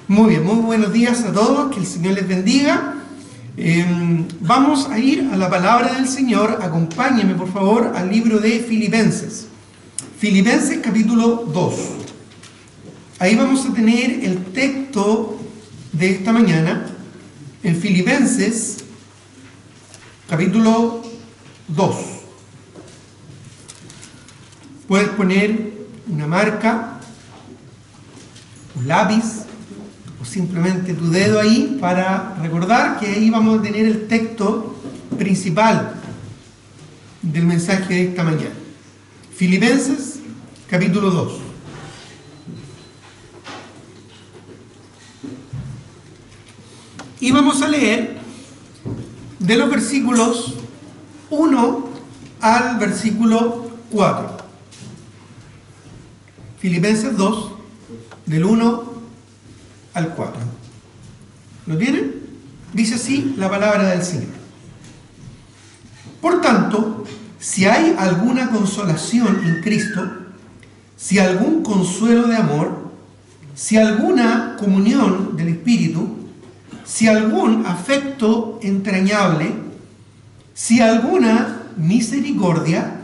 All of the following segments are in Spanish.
Muy bien, muy buenos días a todos, que el Señor les bendiga. Vamos a ir a la palabra del Señor. Acompáñenme por favor al libro de Filipenses. Filipenses capítulo 2. Ahí vamos a tener el texto de esta mañana, en Filipenses capítulo 2. Puedes poner una marca, un lápiz, o simplemente tu dedo ahí para recordar que ahí vamos a tener el texto principal del mensaje de esta mañana. Filipenses capítulo 2. Y vamos a leer de los versículos 1 al versículo 4. Filipenses 2, del 1 al 4. ¿Lo tienen? Dice así la palabra del Señor. Por tanto, si hay alguna consolación en Cristo, si algún consuelo de amor, si alguna comunión del Espíritu, si algún afecto entrañable, si alguna misericordia,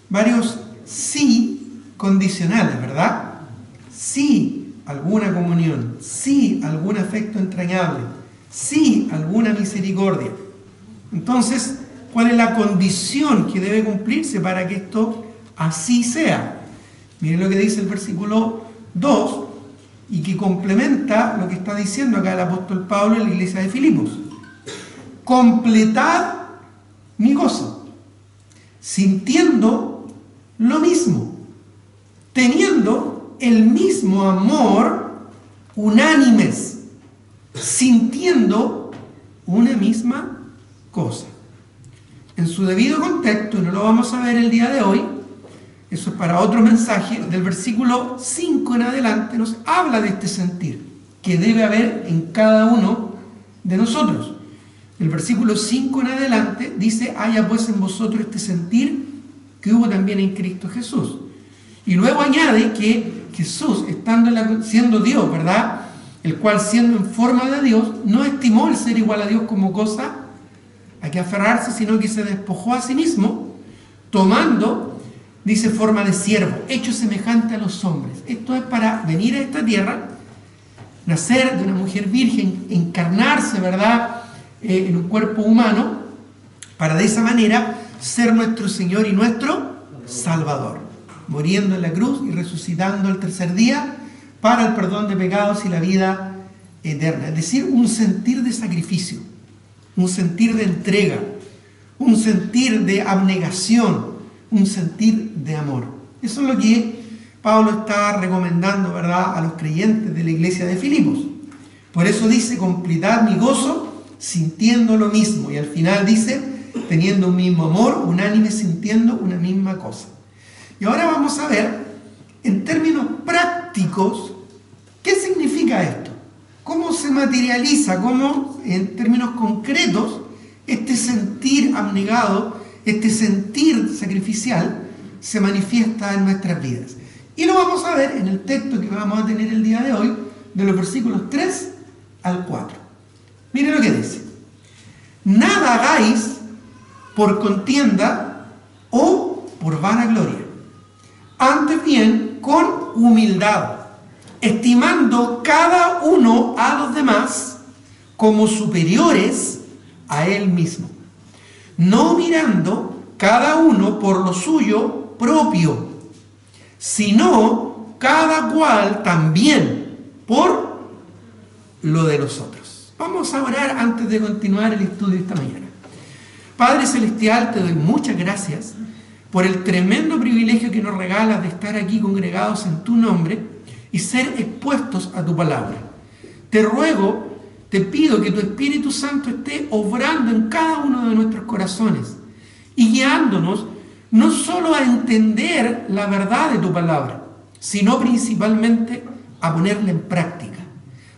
varios sí condicionales, ¿verdad? Sí alguna comunión, sí algún afecto entrañable, sí alguna misericordia. Entonces, ¿cuál es la condición que debe cumplirse para que esto así sea? Miren lo que dice el versículo 2 y que complementa lo que está diciendo acá el apóstol Pablo en la iglesia de Filipos. Completad mi gozo, sintiendo lo mismo, teniendo el mismo amor, unánimes, sintiendo una misma cosa. En su debido contexto, y no lo vamos a ver el día de hoy, eso es para otro mensaje, del versículo 5 en adelante nos habla de este sentir que debe haber en cada uno de nosotros. El versículo 5 en adelante dice: haya pues en vosotros este sentir que hubo también en Cristo Jesús. Y luego añade que Jesús, siendo Dios, ¿verdad?, el cual siendo en forma de Dios, no estimó el ser igual a Dios como cosa a que aferrarse, sino que se despojó a sí mismo, tomando, dice, forma de siervo, hecho semejante a los hombres. Esto es para venir a esta tierra, nacer de una mujer virgen, encarnarse, ¿verdad?, en un cuerpo humano, para de esa manera ser nuestro Señor y nuestro Salvador, muriendo en la cruz y resucitando el tercer día para el perdón de pecados y la vida eterna. Es decir, un sentir de sacrificio, un sentir de entrega, un sentir de abnegación, un sentir de amor. Eso es lo que Pablo está recomendando, ¿verdad?, a los creyentes de la iglesia de Filipos. Por eso dice: completad mi gozo, sintiendo lo mismo. Y al final dice: teniendo un mismo amor, unánime, sintiendo una misma cosa. Y ahora vamos a ver, en términos prácticos, ¿qué significa esto? ¿Cómo se materializa? ¿Cómo, en términos concretos, este sentir abnegado, este sentir sacrificial, se manifiesta en nuestras vidas? Y lo vamos a ver en el texto que vamos a tener el día de hoy, de los versículos 3 al 4. Miren lo que dice: nada hagáis por contienda o por vanagloria, antes bien con humildad, estimando cada uno a los demás como superiores a él mismo, no mirando cada uno por lo suyo propio, sino cada cual también por lo de los otros. Vamos a orar antes de continuar el estudio de esta mañana. Padre Celestial, te doy muchas gracias por el tremendo privilegio que nos regalas de estar aquí congregados en tu nombre y ser expuestos a tu palabra. Te ruego, te pido que tu Espíritu Santo esté obrando en cada uno de nuestros corazones y guiándonos no solo a entender la verdad de tu palabra, sino principalmente a ponerla en práctica.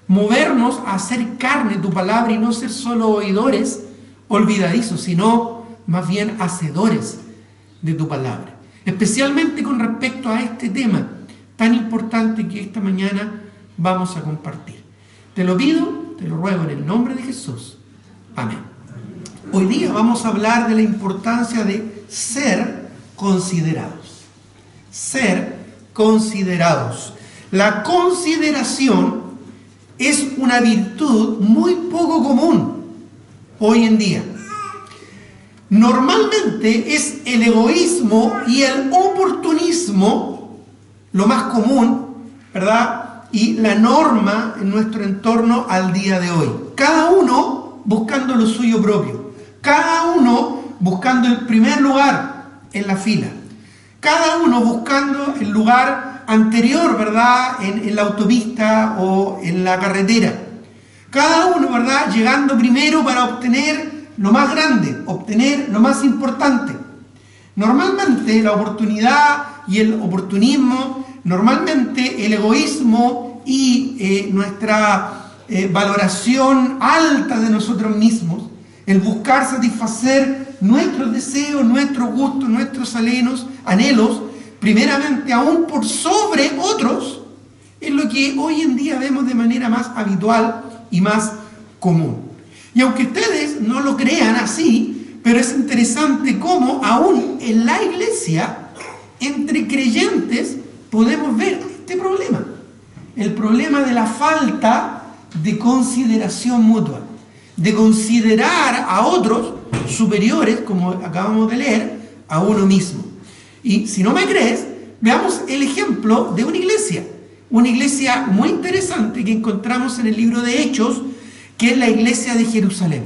Movernos a hacer carne tu palabra y no ser solo oidores olvidadizos, sino más bien hacedores de tu palabra. Especialmente con respecto a este tema tan importante que esta mañana vamos a compartir. Te lo pido, te lo ruego en el nombre de Jesús. Amén. Hoy día vamos a hablar de la importancia de ser considerados. Ser considerados. La consideración es una virtud muy poco común hoy en día. Normalmente es el egoísmo y el oportunismo lo más común, ¿verdad? Y la norma en nuestro entorno al día de hoy. Cada uno buscando lo suyo propio. Cada uno buscando el primer lugar en la fila. Cada uno buscando el lugar anterior, ¿verdad? En la autopista o en la carretera. Cada uno, ¿verdad? Llegando primero para obtener lo más grande, obtener lo más importante. Normalmente la oportunidad y el oportunismo, normalmente el egoísmo y nuestra valoración alta de nosotros mismos, el buscar satisfacer nuestros deseos, nuestros gustos, nuestros anhelos, primeramente aún por sobre otros, es lo que hoy en día vemos de manera más habitual y más común. Y aunque ustedes no lo crean así, pero es interesante cómo aún en la iglesia, entre creyentes, podemos ver este problema. El problema de la falta de consideración mutua, de considerar a otros superiores, como acabamos de leer, a uno mismo. Y si no me crees, veamos el ejemplo de una iglesia muy interesante que encontramos en el libro de Hechos, que es la iglesia de Jerusalén.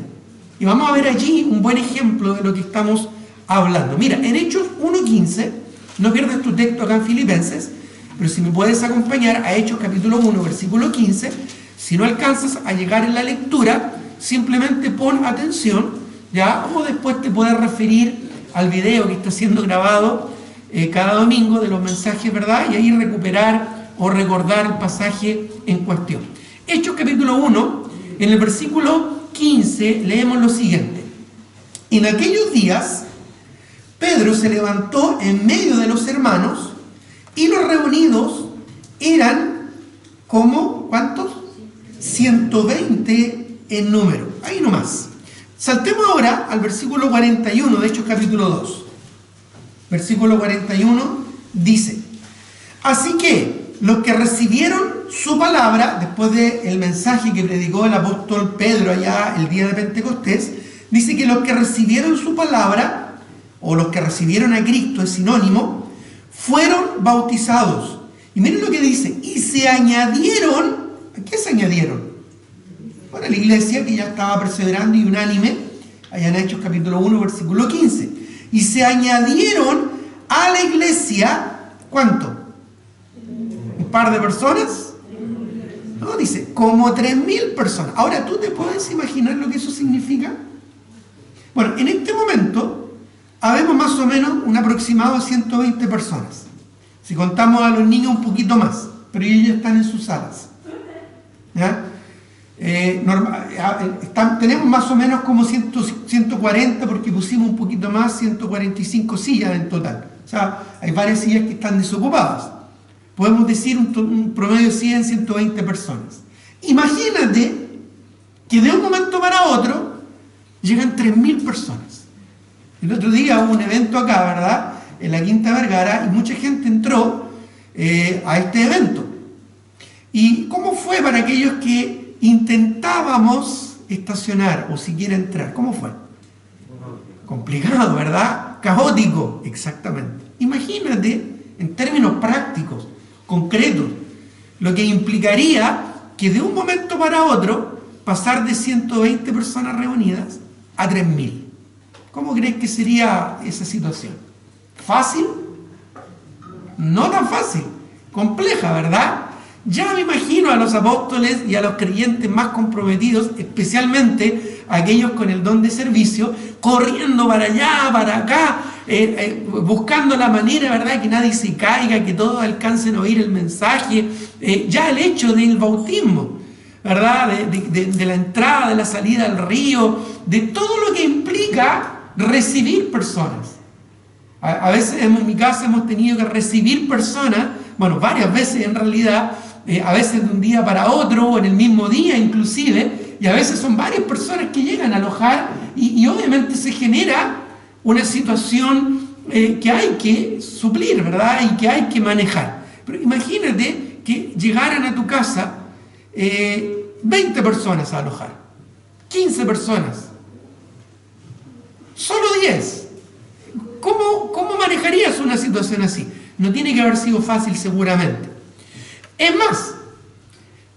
Y vamos a ver allí un buen ejemplo de lo que estamos hablando. Mira, en Hechos 1:15, no pierdas tu texto acá en Filipenses, pero si me puedes acompañar a Hechos capítulo 1, versículo 15, si no alcanzas a llegar en la lectura, simplemente pon atención, ¿ya? O después te puedes referir al video que está siendo grabado cada domingo de los mensajes, ¿verdad? Y ahí recuperar o recordar el pasaje en cuestión. Hechos capítulo 1, en el versículo 15, leemos lo siguiente. En aquellos días, Pedro se levantó en medio de los hermanos y los reunidos eran como, ¿cuántos? 120 en número. Ahí nomás. Saltemos ahora al versículo 41 de Hechos capítulo 2. Versículo 41 dice: así que los que recibieron su palabra, después del mensaje que predicó el apóstol Pedro allá el día de Pentecostés, dice que los que recibieron su palabra, o los que recibieron a Cristo, es sinónimo, fueron bautizados. Y miren lo que dice: y se añadieron. ¿A qué se añadieron? Bueno, la iglesia que ya estaba perseverando y unánime, allá en Hechos capítulo 1, versículo 15. Y se añadieron a la iglesia, ¿cuánto? ¿Un par de personas? No, dice, como 3.000 personas. Ahora, ¿tú te puedes imaginar lo que eso significa? Bueno, en este momento, habemos más o menos un aproximado de 120 personas. Si contamos a los niños, un poquito más, pero ellos ya están en sus salas. ¿Ya? Tenemos más o menos como 140, porque pusimos un poquito más, 145 sillas en total. O sea, hay varias sillas que están desocupadas. Podemos decir un promedio de 100, 120 personas. Imagínate que de un momento para otro llegan 3.000 personas. El otro día hubo un evento acá, ¿verdad? En la Quinta Vergara, y mucha gente entró a este evento. ¿Y cómo fue para aquellos que intentábamos estacionar o siquiera entrar? ¿Cómo fue? Complicado, ¿verdad? Caótico, exactamente. Imagínate, en términos prácticos, concretos, lo que implicaría que de un momento para otro pasar de 120 personas reunidas a 3.000. ¿Cómo crees que sería esa situación? ¿Fácil? No tan fácil. Compleja, ¿verdad? Ya me imagino a los apóstoles y a los creyentes más comprometidos, especialmente aquellos con el don de servicio, corriendo para allá, para acá, buscando la manera, ¿verdad?, que nadie se caiga, que todos alcancen a oír el mensaje. Ya el hecho del bautismo, ¿verdad?, de la entrada, de la salida al río, de todo lo que implica recibir personas. A veces en mi casa hemos tenido que recibir personas, bueno, varias veces en realidad, a veces de un día para otro o en el mismo día inclusive, y a veces son varias personas que llegan a alojar y obviamente se genera una situación que hay que suplir, ¿verdad? Y que hay que manejar. Pero imagínate que llegaran a tu casa 20 personas a alojar, 15 personas, solo 10. ¿Cómo manejarías una situación así? No tiene que haber sido fácil seguramente. Es más,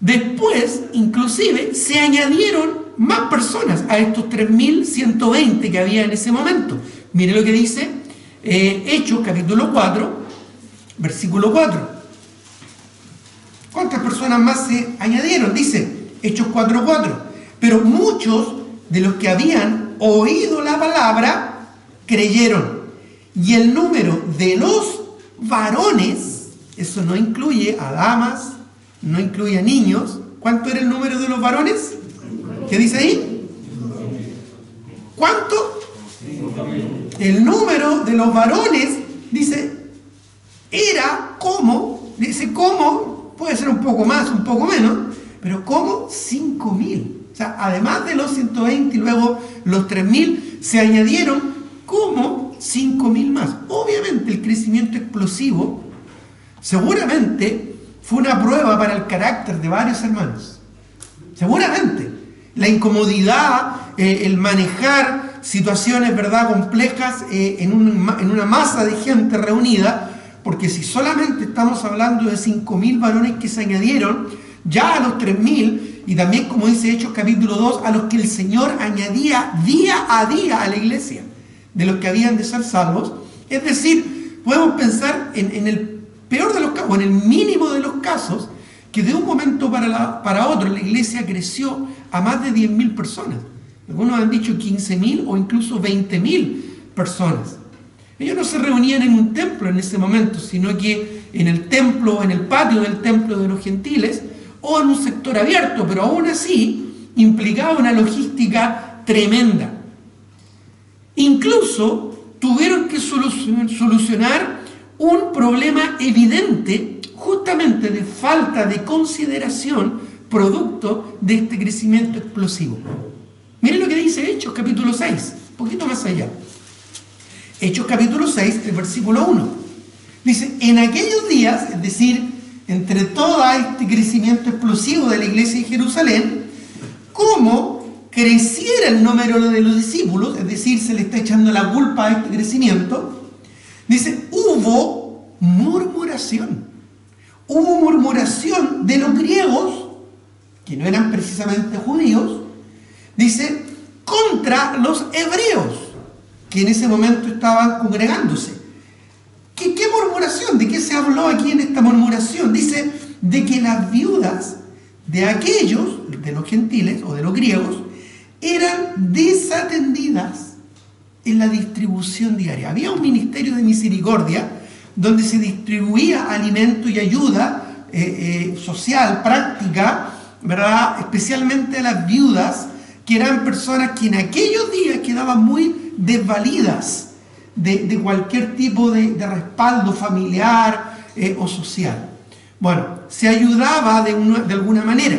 después inclusive se añadieron más personas a estos 3.120 que había en ese momento. Mire lo que dice Hechos capítulo 4, versículo 4. ¿Cuántas personas más se añadieron? Dice Hechos 4:4. Pero muchos de los que habían oído la palabra creyeron. Y el número de los varones, eso no incluye a damas, no incluye a niños. ¿Cuánto era el número de los varones? ¿Qué dice ahí? ¿Cuánto? El número de los varones, dice, era como, dice como, puede ser un poco más, un poco menos, pero como 5.000. O sea, además de los 120 y luego los 3.000, se añadieron como 5.000 más. Obviamente el crecimiento explosivo seguramente fue una prueba para el carácter de varios hermanos. Seguramente la incomodidad, el manejar situaciones, ¿verdad?, complejas en una masa de gente reunida, porque si solamente estamos hablando de 5.000 varones que se añadieron, ya a los 3.000, y también como dice Hechos capítulo 2, a los que el Señor añadía día a día a la iglesia, de los que habían de ser salvos. Es decir, podemos pensar en el peor de los casos, o en el mínimo de los casos, que de un momento para otro la iglesia creció a más de 10.000 personas. Algunos han dicho 15.000 o incluso 20.000 personas. Ellos no se reunían en un templo en ese momento, sino que en el templo, en el patio del templo de los gentiles, o en un sector abierto, pero aún así implicaba una logística tremenda. Incluso tuvieron que solucionar un problema evidente, justamente de falta de consideración, producto de este crecimiento explosivo. Miren lo que dice Hechos capítulo 6, un poquito más allá. Hechos capítulo 6, el versículo 1. Dice, en aquellos días, es decir, entre todo este crecimiento explosivo de la iglesia de Jerusalén, como creciera el número de los discípulos, es decir, se le está echando la culpa a este crecimiento, dice, hubo murmuración. Hubo murmuración de los griegos, que no eran precisamente judíos, dice, contra los hebreos, que en ese momento estaban congregándose. ¿Qué murmuración? ¿De qué se habló aquí en esta murmuración? Dice, de que las viudas de aquellos, de los gentiles o de los griegos, eran desatendidas en la distribución diaria. Había un ministerio de misericordia donde se distribuía alimento y ayuda social, práctica, ¿verdad?, especialmente a las viudas, que eran personas que en aquellos días quedaban muy desvalidas de cualquier tipo de respaldo familiar o social. Bueno, se ayudaba de alguna manera,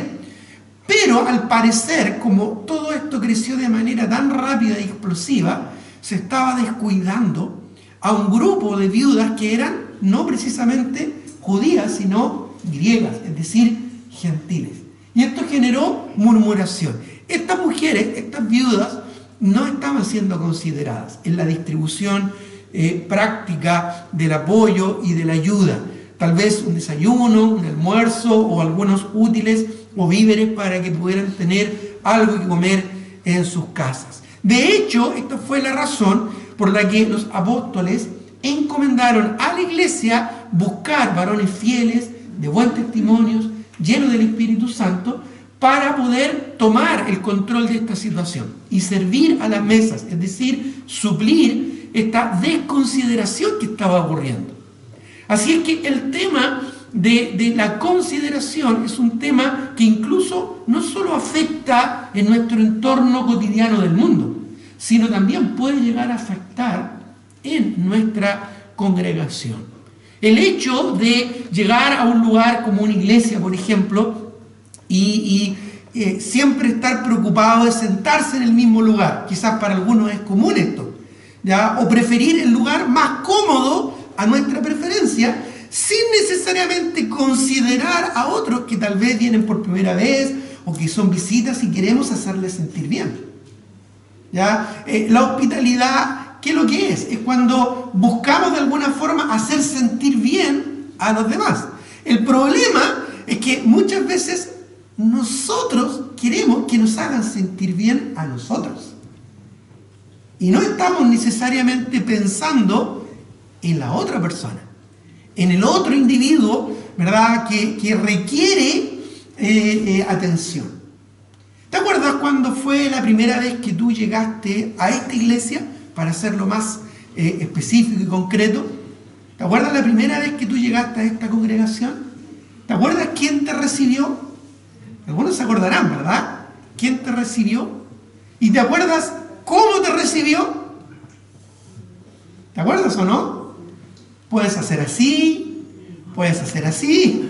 pero al parecer, como todo esto creció de manera tan rápida y explosiva, se estaba descuidando a un grupo de viudas que eran no precisamente judías, sino griegas, es decir, gentiles. Y esto generó murmuración. Estas mujeres, estas viudas, no estaban siendo consideradas en la distribución práctica del apoyo y de la ayuda. Tal vez un desayuno, un almuerzo o algunos útiles o víveres para que pudieran tener algo que comer en sus casas. De hecho, esta fue la razón por la que los apóstoles encomendaron a la iglesia buscar varones fieles, de buen testimonio, llenos del Espíritu Santo, para poder tomar el control de esta situación y servir a las mesas, es decir, suplir esta desconsideración que estaba ocurriendo. Así es que el tema de la consideración es un tema que incluso no solo afecta en nuestro entorno cotidiano del mundo, sino también puede llegar a afectar en nuestra congregación. El hecho de llegar a un lugar como una iglesia, por ejemplo, y siempre estar preocupado de sentarse en el mismo lugar, quizás para algunos es común esto, ¿ya? O preferir el lugar más cómodo a nuestra preferencia, sin necesariamente considerar a otros que tal vez vienen por primera vez o que son visitas y queremos hacerles sentir bien. ¿Ya? La hospitalidad, ¿qué es lo que es? Es cuando buscamos de alguna forma hacer sentir bien a los demás. El problema es que muchas veces nosotros queremos que nos hagan sentir bien a nosotros. Y no estamos necesariamente pensando en la otra persona, en el otro individuo, ¿verdad? Que requiere atención. ¿Te acuerdas cuando fue la primera vez que tú llegaste a esta iglesia? Para hacerlo más específico y concreto. ¿Te acuerdas la primera vez que tú llegaste a esta congregación? ¿Te acuerdas quién te recibió? Algunos se acordarán, ¿verdad? ¿Quién te recibió? ¿Y te acuerdas cómo te recibió? ¿Te acuerdas o no? Puedes hacer así, puedes hacer así,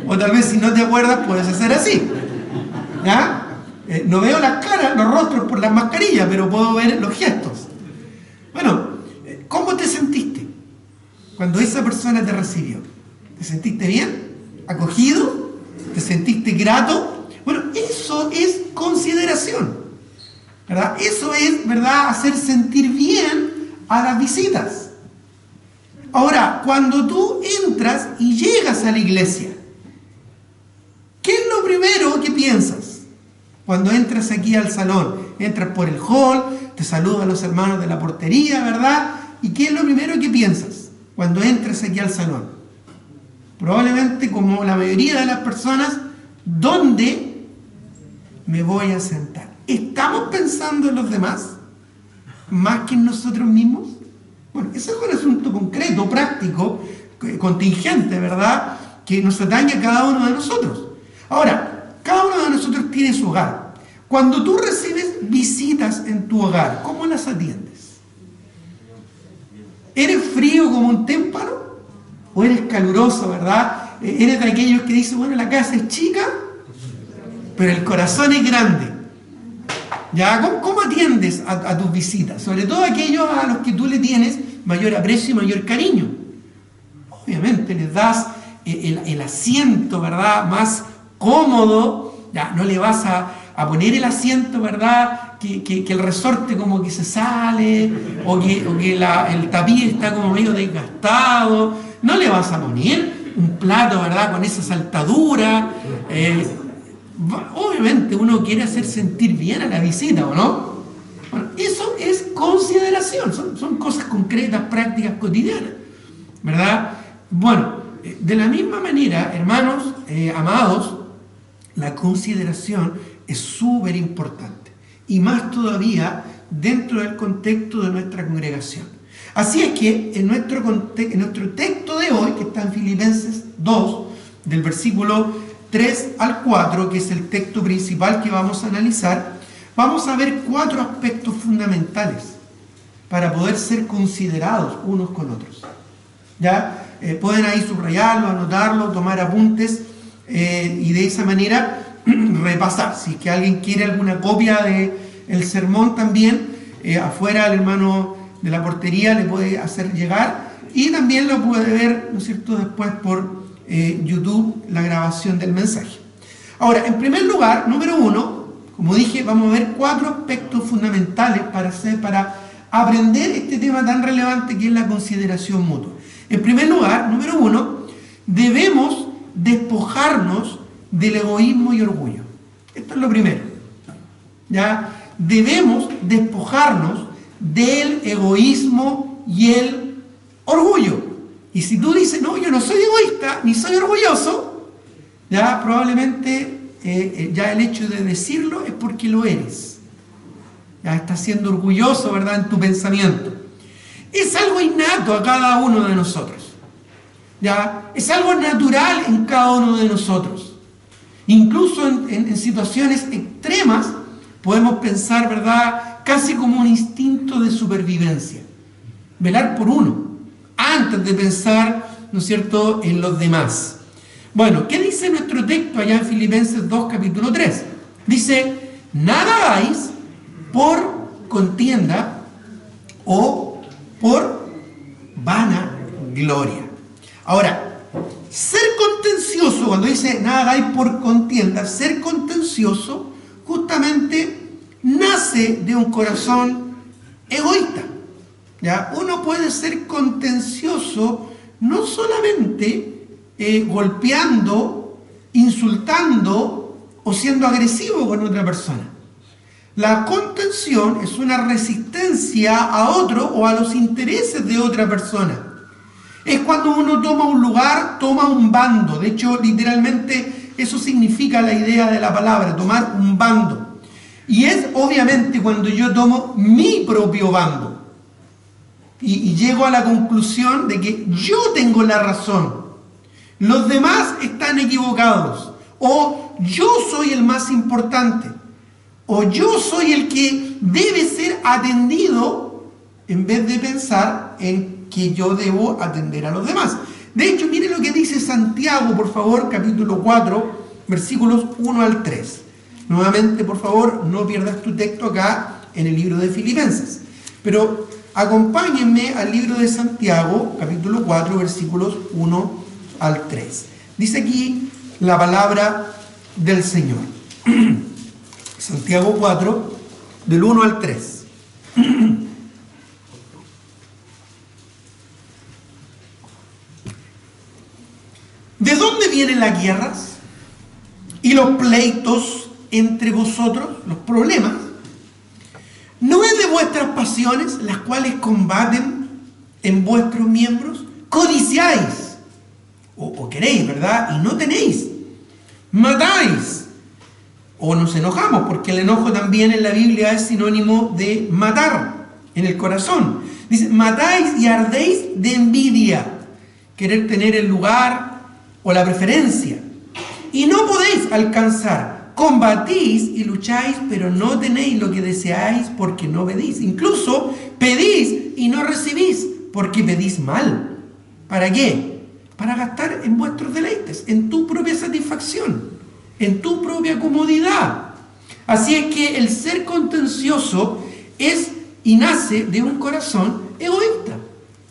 o tal vez si no te acuerdas puedes hacer así. ¿Ya? No veo las caras, los rostros por las mascarillas, pero puedo ver los gestos. Bueno, ¿cómo te sentiste cuando esa persona te recibió? ¿Te sentiste bien? ¿Acogido? ¿Te sentiste grato? Bueno, eso es consideración, ¿verdad? Eso es, ¿verdad?, hacer sentir bien a las visitas. Ahora, cuando tú entras y llegas a la iglesia, ¿qué es lo primero que piensas? Cuando entras aquí al salón, entras por el hall, te saludan los hermanos de la portería, ¿verdad? ¿Y qué es lo primero que piensas cuando entras aquí al salón? Probablemente, como la mayoría de las personas, ¿dónde me voy a sentar? ¿Estamos pensando en los demás más que en nosotros mismos? Bueno, ese es un asunto concreto, práctico, contingente, ¿verdad?, que nos atañe a cada uno de nosotros. Ahora, cada uno de nosotros tiene su hogar. Cuando tú recibes visitas en tu hogar, ¿cómo las atiendes? ¿Eres frío como un témpano? ¿O eres caluroso, verdad? ¿Eres de aquellos que dicen, bueno, la casa es chica, pero el corazón es grande? ¿Ya? ¿Cómo atiendes a tus visitas? Sobre todo aquellos a los que tú le tienes mayor aprecio y mayor cariño. Obviamente les das el asiento, ¿verdad?, más cómodo. Ya, no le vas a poner el asiento, ¿verdad?, que el resorte como que se sale, o que el tapiz está como medio desgastado. No le vas a poner un plato, ¿verdad?, con esa saltadura. Obviamente uno quiere hacer sentir bien a la visita, ¿o no? Bueno, eso es consideración, son cosas concretas, prácticas, cotidianas, ¿verdad? Bueno, de la misma manera, hermanos, amados, la consideración es súper importante, y más todavía dentro del contexto de nuestra congregación. Así es que en nuestro texto de hoy, que está en Filipenses 2, del versículo 3 al 4, que es el texto principal que vamos a analizar, vamos a ver 4 aspectos fundamentales para poder ser considerados unos con otros. ¿Ya? Pueden ahí subrayarlo, anotarlo, tomar apuntes y de esa manera repasar. Si es que alguien quiere alguna copia del sermón también, afuera el hermano de la portería le puede hacer llegar, y también lo puede ver, ¿no es cierto?, después por YouTube, la grabación del mensaje. Ahora, en primer lugar, número 1, como dije, vamos a ver 4 aspectos fundamentales para aprender este tema tan relevante que es la consideración mutua. En primer lugar, número 1, debemos despojarnos del egoísmo y orgullo. Esto es lo primero. ¿Ya? Debemos despojarnos del egoísmo y el orgullo. Y si tú dices, no, yo no soy egoísta, ni soy orgulloso, ya probablemente ya el hecho de decirlo es porque lo eres. Ya estás siendo orgulloso, ¿verdad?, en tu pensamiento. Es algo innato a cada uno de nosotros. ¿Ya? Es algo natural en cada uno de nosotros. Incluso en situaciones extremas podemos pensar, ¿verdad?, casi como un instinto de supervivencia. Velar por uno, antes de pensar, ¿no es cierto?, en los demás. Bueno, ¿qué dice nuestro texto allá en Filipenses 2, capítulo 3? Dice, nada hagáis por contienda o por vana gloria. Ahora, ser contencioso, cuando dice nada hagáis por contienda, ser contencioso justamente nace de un corazón egoísta. ¿Ya? Uno puede ser contencioso no solamente golpeando, insultando o siendo agresivo con otra persona. La contención es una resistencia a otro o a los intereses de otra persona. Es cuando uno toma un lugar, toma un bando. De hecho, literalmente eso significa la idea de la palabra, tomar un bando. Y es obviamente cuando yo tomo mi propio bando y llego a la conclusión de que yo tengo la razón, los demás están equivocados, o yo soy el más importante, o yo soy el que debe ser atendido, en vez de pensar en que yo debo atender a los demás. De hecho, miren lo que dice Santiago, por favor, capítulo 4, versículos 1 al 3. Nuevamente, por favor, no pierdas tu texto acá en el libro de Filipenses. Pero acompáñenme al libro de Santiago, capítulo 4, versículos 1 al 3. Dice aquí la palabra del Señor. Santiago 4, del 1 al 3. ¿De dónde vienen las guerras y los pleitos entre vosotros, los problemas? ¿No es de vuestras pasiones las cuales combaten en vuestros miembros? Codiciáis, o queréis, ¿verdad? Y no tenéis. Matáis, o nos enojamos, porque el enojo también en la Biblia es sinónimo de matar en el corazón. Dice, matáis y ardéis de envidia, querer tener el lugar o la preferencia, y no podéis alcanzar. Combatís y lucháis, pero no tenéis lo que deseáis porque no pedís. Incluso pedís y no recibís porque pedís mal. ¿Para qué? Para gastar en vuestros deleites, en tu propia satisfacción, en tu propia comodidad. Así es que el ser contencioso es y nace de un corazón egoísta.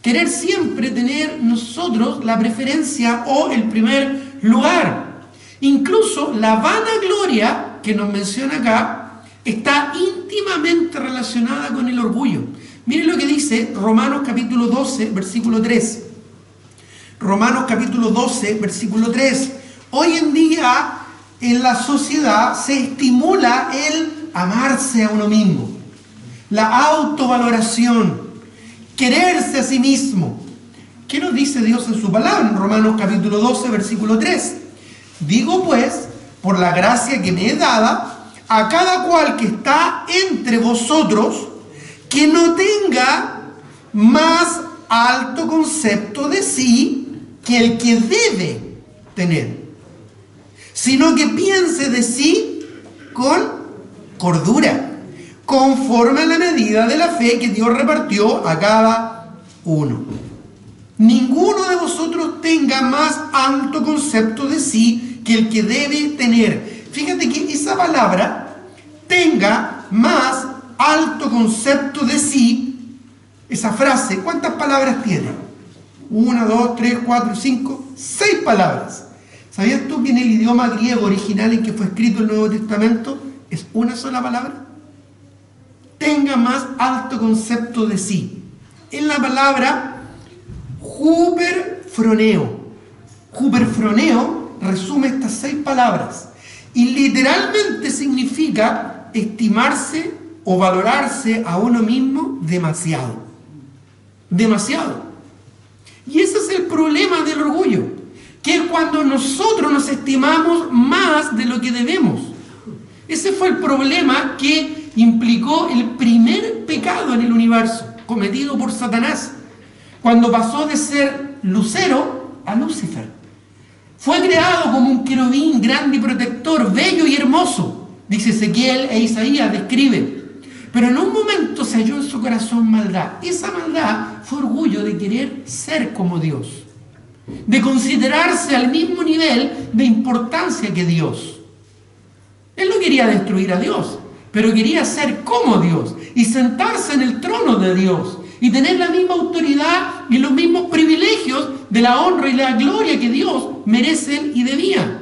Querer siempre tener nosotros la preferencia o el primer lugar. Incluso la vanagloria que nos menciona acá está íntimamente relacionada con el orgullo. Miren lo que dice Romanos capítulo 12, versículo 3. Romanos capítulo 12, versículo 3. Hoy en día en la sociedad se estimula el amarse a uno mismo, la autovaloración, quererse a sí mismo. ¿Qué nos dice Dios en su palabra? En Romanos capítulo 12, versículo 3. Digo pues, por la gracia que me es dada, a cada cual que está entre vosotros, que no tenga más alto concepto de sí que el que debe tener, sino que piense de sí con cordura, conforme a la medida de la fe que Dios repartió a cada uno. Ninguno de vosotros tenga más alto concepto de sí que el que debe tener. Fíjate que esa palabra, tenga más alto concepto de sí, esa frase, ¿cuántas palabras tiene? 1, 2, 3, 4, 5, 6 palabras. ¿Sabías tú que en el idioma griego original en que fue escrito el Nuevo Testamento es una sola palabra? Tenga más alto concepto de sí. Es la palabra huperfroneo. Huperfroneo resume estas 6 palabras y literalmente significa estimarse o valorarse a uno mismo demasiado. Demasiado. Y ese es el problema del orgullo, que es cuando nosotros nos estimamos más de lo que debemos. Ese fue el problema que implicó el primer pecado en el universo, cometido por Satanás, cuando pasó de ser Lucero a Lucifer. Fue creado como un querubín grande y protector, bello y hermoso, dice Ezequiel e Isaías, describe. Pero en un momento se halló en su corazón maldad. Esa maldad fue orgullo de querer ser como Dios. de considerarse al mismo nivel de importancia que Dios. Él no quería destruir a Dios, pero quería ser como Dios y sentarse en el trono de Dios y tener la misma autoridad y los mismos privilegios de la honra y la gloria que Dios merecen y debían.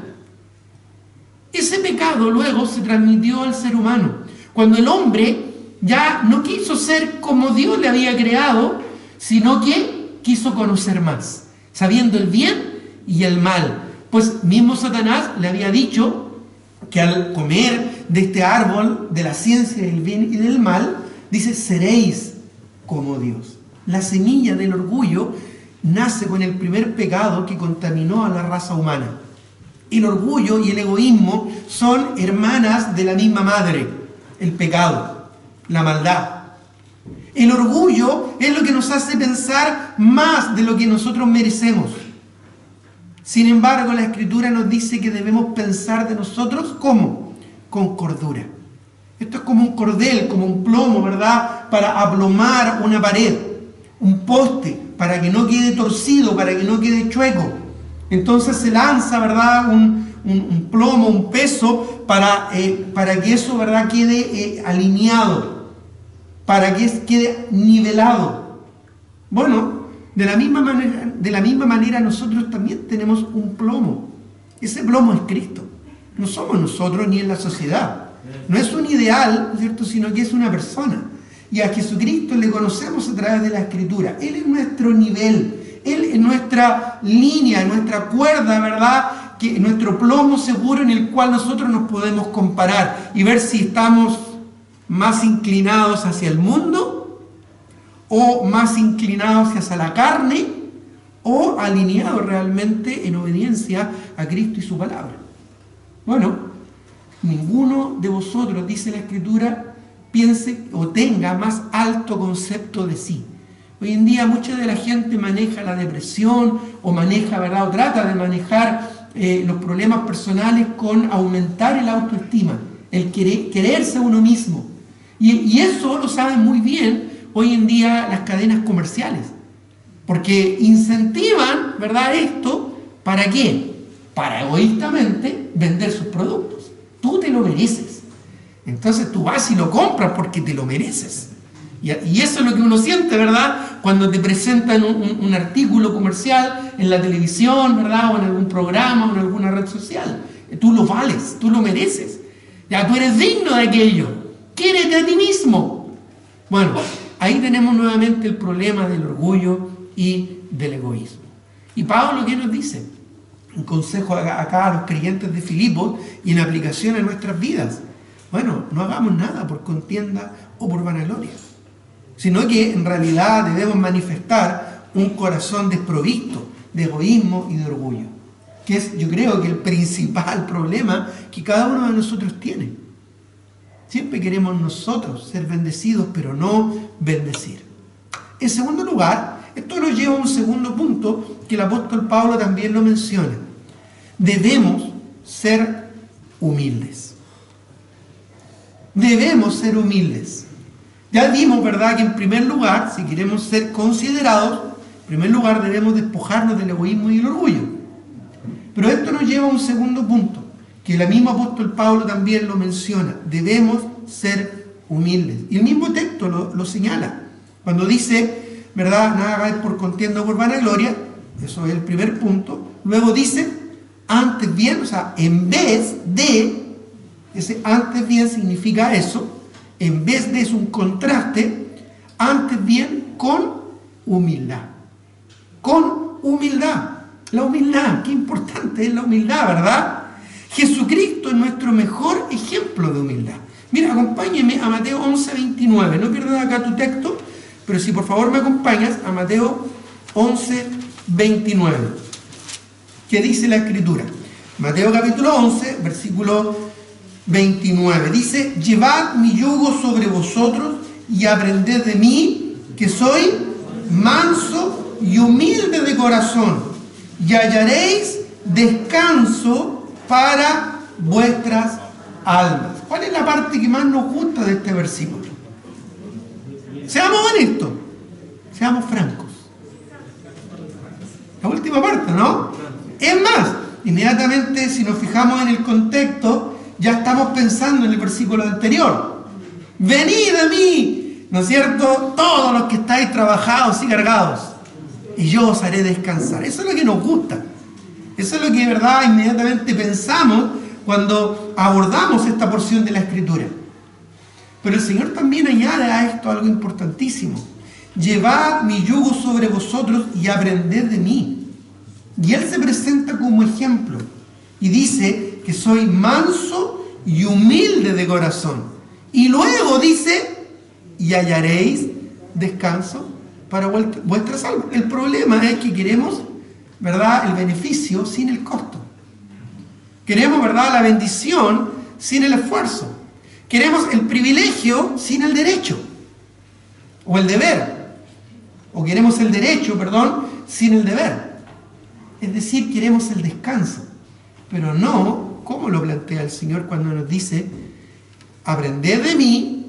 Ese pecado luego se transmitió al ser humano, cuando el hombre ya no quiso ser como Dios le había creado, sino que quiso conocer más, sabiendo el bien y el mal. Pues mismo Satanás le había dicho que al comer de este árbol de la ciencia del bien y del mal, dice, seréis como Dios. La semilla del orgullo nace con el primer pecado que contaminó a la raza humana. El orgullo y el egoísmo son hermanas de la misma madre, el pecado, la maldad. El orgullo es lo que nos hace pensar más de lo que nosotros merecemos. Sin embargo, la Escritura nos dice que debemos pensar de nosotros, ¿cómo? Con cordura. Esto es como un cordel, como un plomo, ¿verdad? Para aplomar una pared, un poste, para que no quede torcido, para que no quede chueco. Entonces se lanza, ¿verdad? Un plomo, un peso, para que eso, ¿verdad? Quede alineado, para que quede nivelado. Bueno, de la misma manera nosotros también tenemos un plomo. Ese plomo es Cristo. No somos nosotros ni en la sociedad. No es un ideal, ¿cierto? Sino que es una persona. Y a Jesucristo le conocemos a través de la Escritura. Él es nuestro nivel. Él es nuestra línea, nuestra cuerda, ¿verdad? Que nuestro plomo seguro en el cual nosotros nos podemos comparar y ver si estamos más inclinados hacia el mundo o más inclinados hacia la carne, o alineados realmente en obediencia a Cristo y su palabra. Bueno, ninguno de vosotros, dice la Escritura, piense o tenga más alto concepto de sí. Hoy en día mucha de la gente maneja la depresión o maneja, ¿verdad? O trata de manejar los problemas personales con aumentar el autoestima, el quererse a uno mismo. Y eso lo saben muy bien hoy en día las cadenas comerciales, porque incentivan, ¿verdad? Esto, ¿para qué? Para egoístamente vender sus productos. Tú te lo mereces. Entonces tú vas y lo compras porque te lo mereces. Y eso es lo que uno siente, ¿verdad? Cuando te presentan un artículo comercial en la televisión, ¿verdad? O en algún programa o en alguna red social. Tú lo vales, tú lo mereces. Ya tú eres digno de aquello. Quiérete a ti mismo. Bueno, ahí tenemos nuevamente el problema del orgullo y del egoísmo. Y Pablo, ¿qué nos dice? Un consejo acá a los creyentes de Filipos y en aplicación a nuestras vidas. Bueno, no hagamos nada por contienda o por vanagloria, sino que en realidad debemos manifestar un corazón desprovisto de egoísmo y de orgullo, que es, yo creo, que el principal problema que cada uno de nosotros tiene. Siempre queremos nosotros ser bendecidos, pero no bendecir. En segundo lugar, esto nos lleva a un segundo punto que el apóstol Pablo también lo menciona. Debemos ser humildes. Debemos ser humildes. Ya vimos, ¿verdad?, que en primer lugar, si queremos ser considerados, en primer lugar debemos despojarnos del egoísmo y el orgullo. Pero esto nos lleva a un segundo punto, que el mismo apóstol Pablo también lo menciona. Debemos ser humildes. Y el mismo texto lo señala. Cuando dice, ¿verdad?, nada hagáis por contienda o por vanagloria, eso es el primer punto. Luego dice, antes bien, o sea, en vez de, ese antes bien significa eso, en vez de es un contraste, antes bien con humildad. Con humildad. La humildad, qué importante es la humildad, ¿verdad? Jesucristo es nuestro mejor ejemplo de humildad. Mira, acompáñeme a Mateo 11:29. No pierdas acá tu texto, pero si por favor me acompañas a Mateo 11:29. ¿Qué dice la Escritura? Mateo capítulo 11, versículo 29. Dice, llevad mi yugo sobre vosotros y aprended de mí, que soy manso y humilde de corazón, y hallaréis descanso para vuestras almas. ¿Cuál es la parte que más nos gusta de este versículo? Seamos honestos, seamos francos. La última parte, ¿no? Es más, inmediatamente si nos fijamos en el contexto, ya estamos pensando en el versículo anterior. Venid a mí, ¿no es cierto? Todos los que estáis trabajados y cargados, y yo os haré descansar. Eso es lo que nos gusta. Eso es lo que de verdad inmediatamente pensamos cuando abordamos esta porción de la Escritura. Pero el Señor también añade a esto algo importantísimo. Llevad mi yugo sobre vosotros y aprended de mí. Y Él se presenta como ejemplo y dice que soy manso y humilde de corazón. Y luego dice, y hallaréis descanso para vuestras almas. El problema es que queremos, ¿verdad?, el beneficio sin el costo. Queremos, ¿verdad?, la bendición sin el esfuerzo. Queremos el privilegio sin el derecho, o el deber. O queremos el derecho, perdón, sin el deber. Es decir, queremos el descanso, pero no como lo plantea el Señor cuando nos dice, aprended de mí.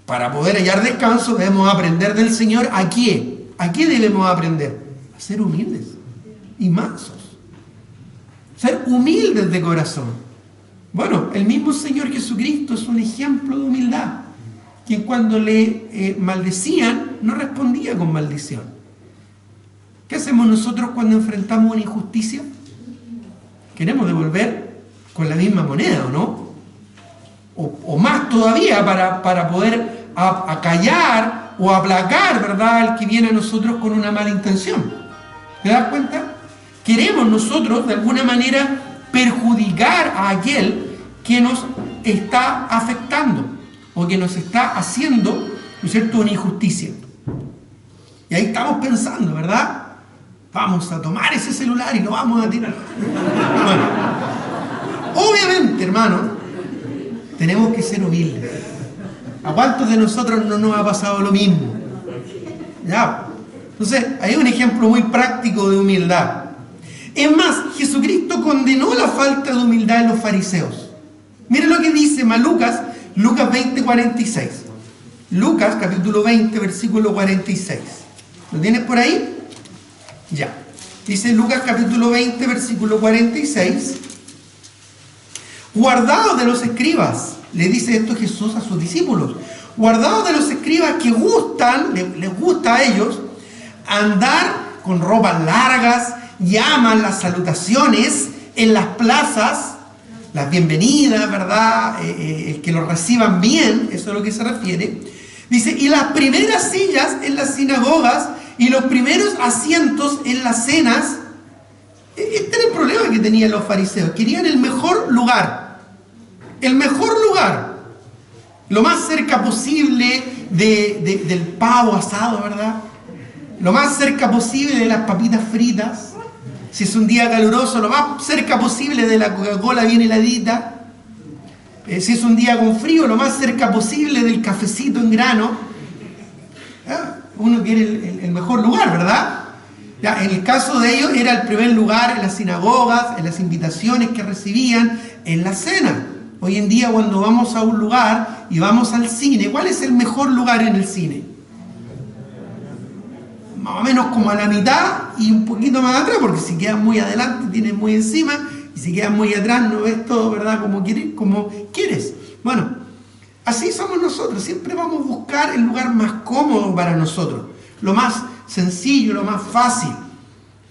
Para poder hallar descanso debemos aprender del Señor. ¿A qué? ¿A qué debemos aprender? A ser humildes y mansos. Ser humildes de corazón. Bueno, el mismo Señor Jesucristo es un ejemplo de humildad. Quien cuando le maldecían, no respondía con maldición. ¿Qué hacemos nosotros cuando enfrentamos una injusticia? Queremos devolver con la misma moneda, ¿o no? O más todavía para poder acallar o aplacar, ¿verdad?, al que viene a nosotros con una mala intención. ¿Te das cuenta? Queremos nosotros, de alguna manera, perjudicar a aquel que nos está afectando o que nos está haciendo, ¿no es cierto?, una injusticia. Y ahí estamos pensando, ¿verdad? Vamos a tomar ese celular y lo vamos a tirar. Bueno, obviamente, hermano, tenemos que ser humildes. ¿A cuántos de nosotros no nos ha pasado lo mismo? ¿Ya? Entonces, hay un ejemplo muy práctico de humildad. Es más, Jesucristo condenó la falta de humildad en los fariseos. Miren lo que dice Lucas 20, 46. Lucas, capítulo 20, versículo 46. ¿Lo tienes por ahí? Ya. Dice Lucas, capítulo 20, versículo 46. Guardaos de los escribas, le dice esto Jesús a sus discípulos. Guardaos de los escribas que les gusta a ellos andar con ropas largas, llaman las salutaciones en las plazas, las bienvenidas, ¿verdad? Que los reciban bien, eso es a lo que se refiere. Dice, y las primeras sillas en las sinagogas y los primeros asientos en las cenas. Este era el problema que tenían los fariseos. Querían el mejor lugar. El mejor lugar. Lo más cerca posible del pavo asado, ¿verdad? Lo más cerca posible de las papitas fritas. Si es un día caluroso, lo más cerca posible de la Coca-Cola bien heladita. Si es un día con frío, lo más cerca posible del cafecito en grano. Uno quiere el mejor lugar, ¿verdad? Ya, en el caso de ellos era el primer lugar en las sinagogas, en las invitaciones que recibían, en la cena. Hoy en día cuando vamos a un lugar y vamos al cine, ¿cuál es el mejor lugar en el cine? Más o menos como a la mitad y un poquito más atrás, porque si quedas muy adelante tienes muy encima, y si quedas muy atrás no ves todo, ¿verdad?, como quieres. Bueno, así somos nosotros, siempre vamos a buscar el lugar más cómodo para nosotros, lo más sencillo, lo más fácil.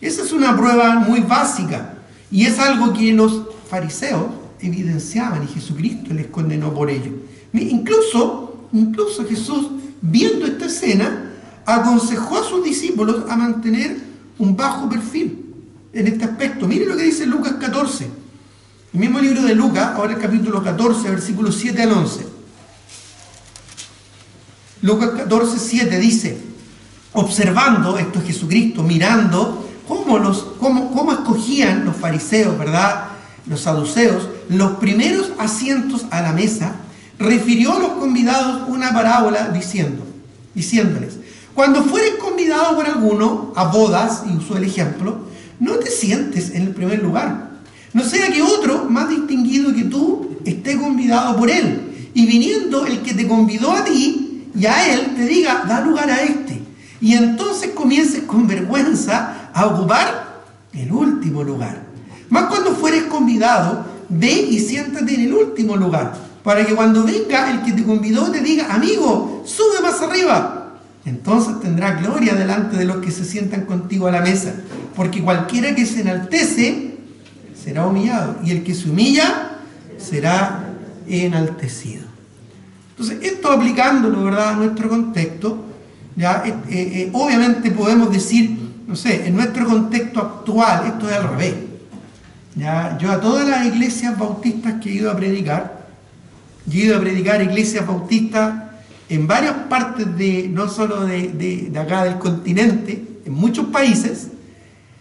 Esa es una prueba muy básica y es algo que los fariseos evidenciaban y Jesucristo les condenó por ello. Incluso Jesús, viendo esta escena, aconsejó a sus discípulos a mantener un bajo perfil en este aspecto. Miren lo que dice Lucas 14, el mismo libro de Lucas, ahora el capítulo 14, versículos 7 al 11. Lucas 14, 7 dice, observando esto Jesucristo, mirando cómo escogían los fariseos, ¿verdad?, los saduceos, los primeros asientos a la mesa, refirió a los convidados una parábola diciéndoles, cuando fueres convidado por alguno a bodas, y usó el ejemplo, no te sientes en el primer lugar, no sea que otro más distinguido que tú esté convidado por él, y viniendo el que te convidó a ti y a él te diga, da lugar a este, y entonces comiences con vergüenza a ocupar El último lugar. Más cuando fueres convidado, ve y siéntate en el último lugar, para que cuando venga el que te convidó te diga, amigo, sube más arriba. Entonces tendrás gloria delante de los que se sientan contigo a la mesa, porque cualquiera que se enaltece será humillado, y el que se humilla será enaltecido. Entonces, esto aplicándolo, ¿verdad?, a nuestro contexto, ya obviamente podemos decir, no sé, en nuestro contexto actual, esto es al revés. Ya, yo a todas las iglesias bautistas que he ido a predicar, iglesias bautistas en varias partes no solo de acá del continente, en muchos países,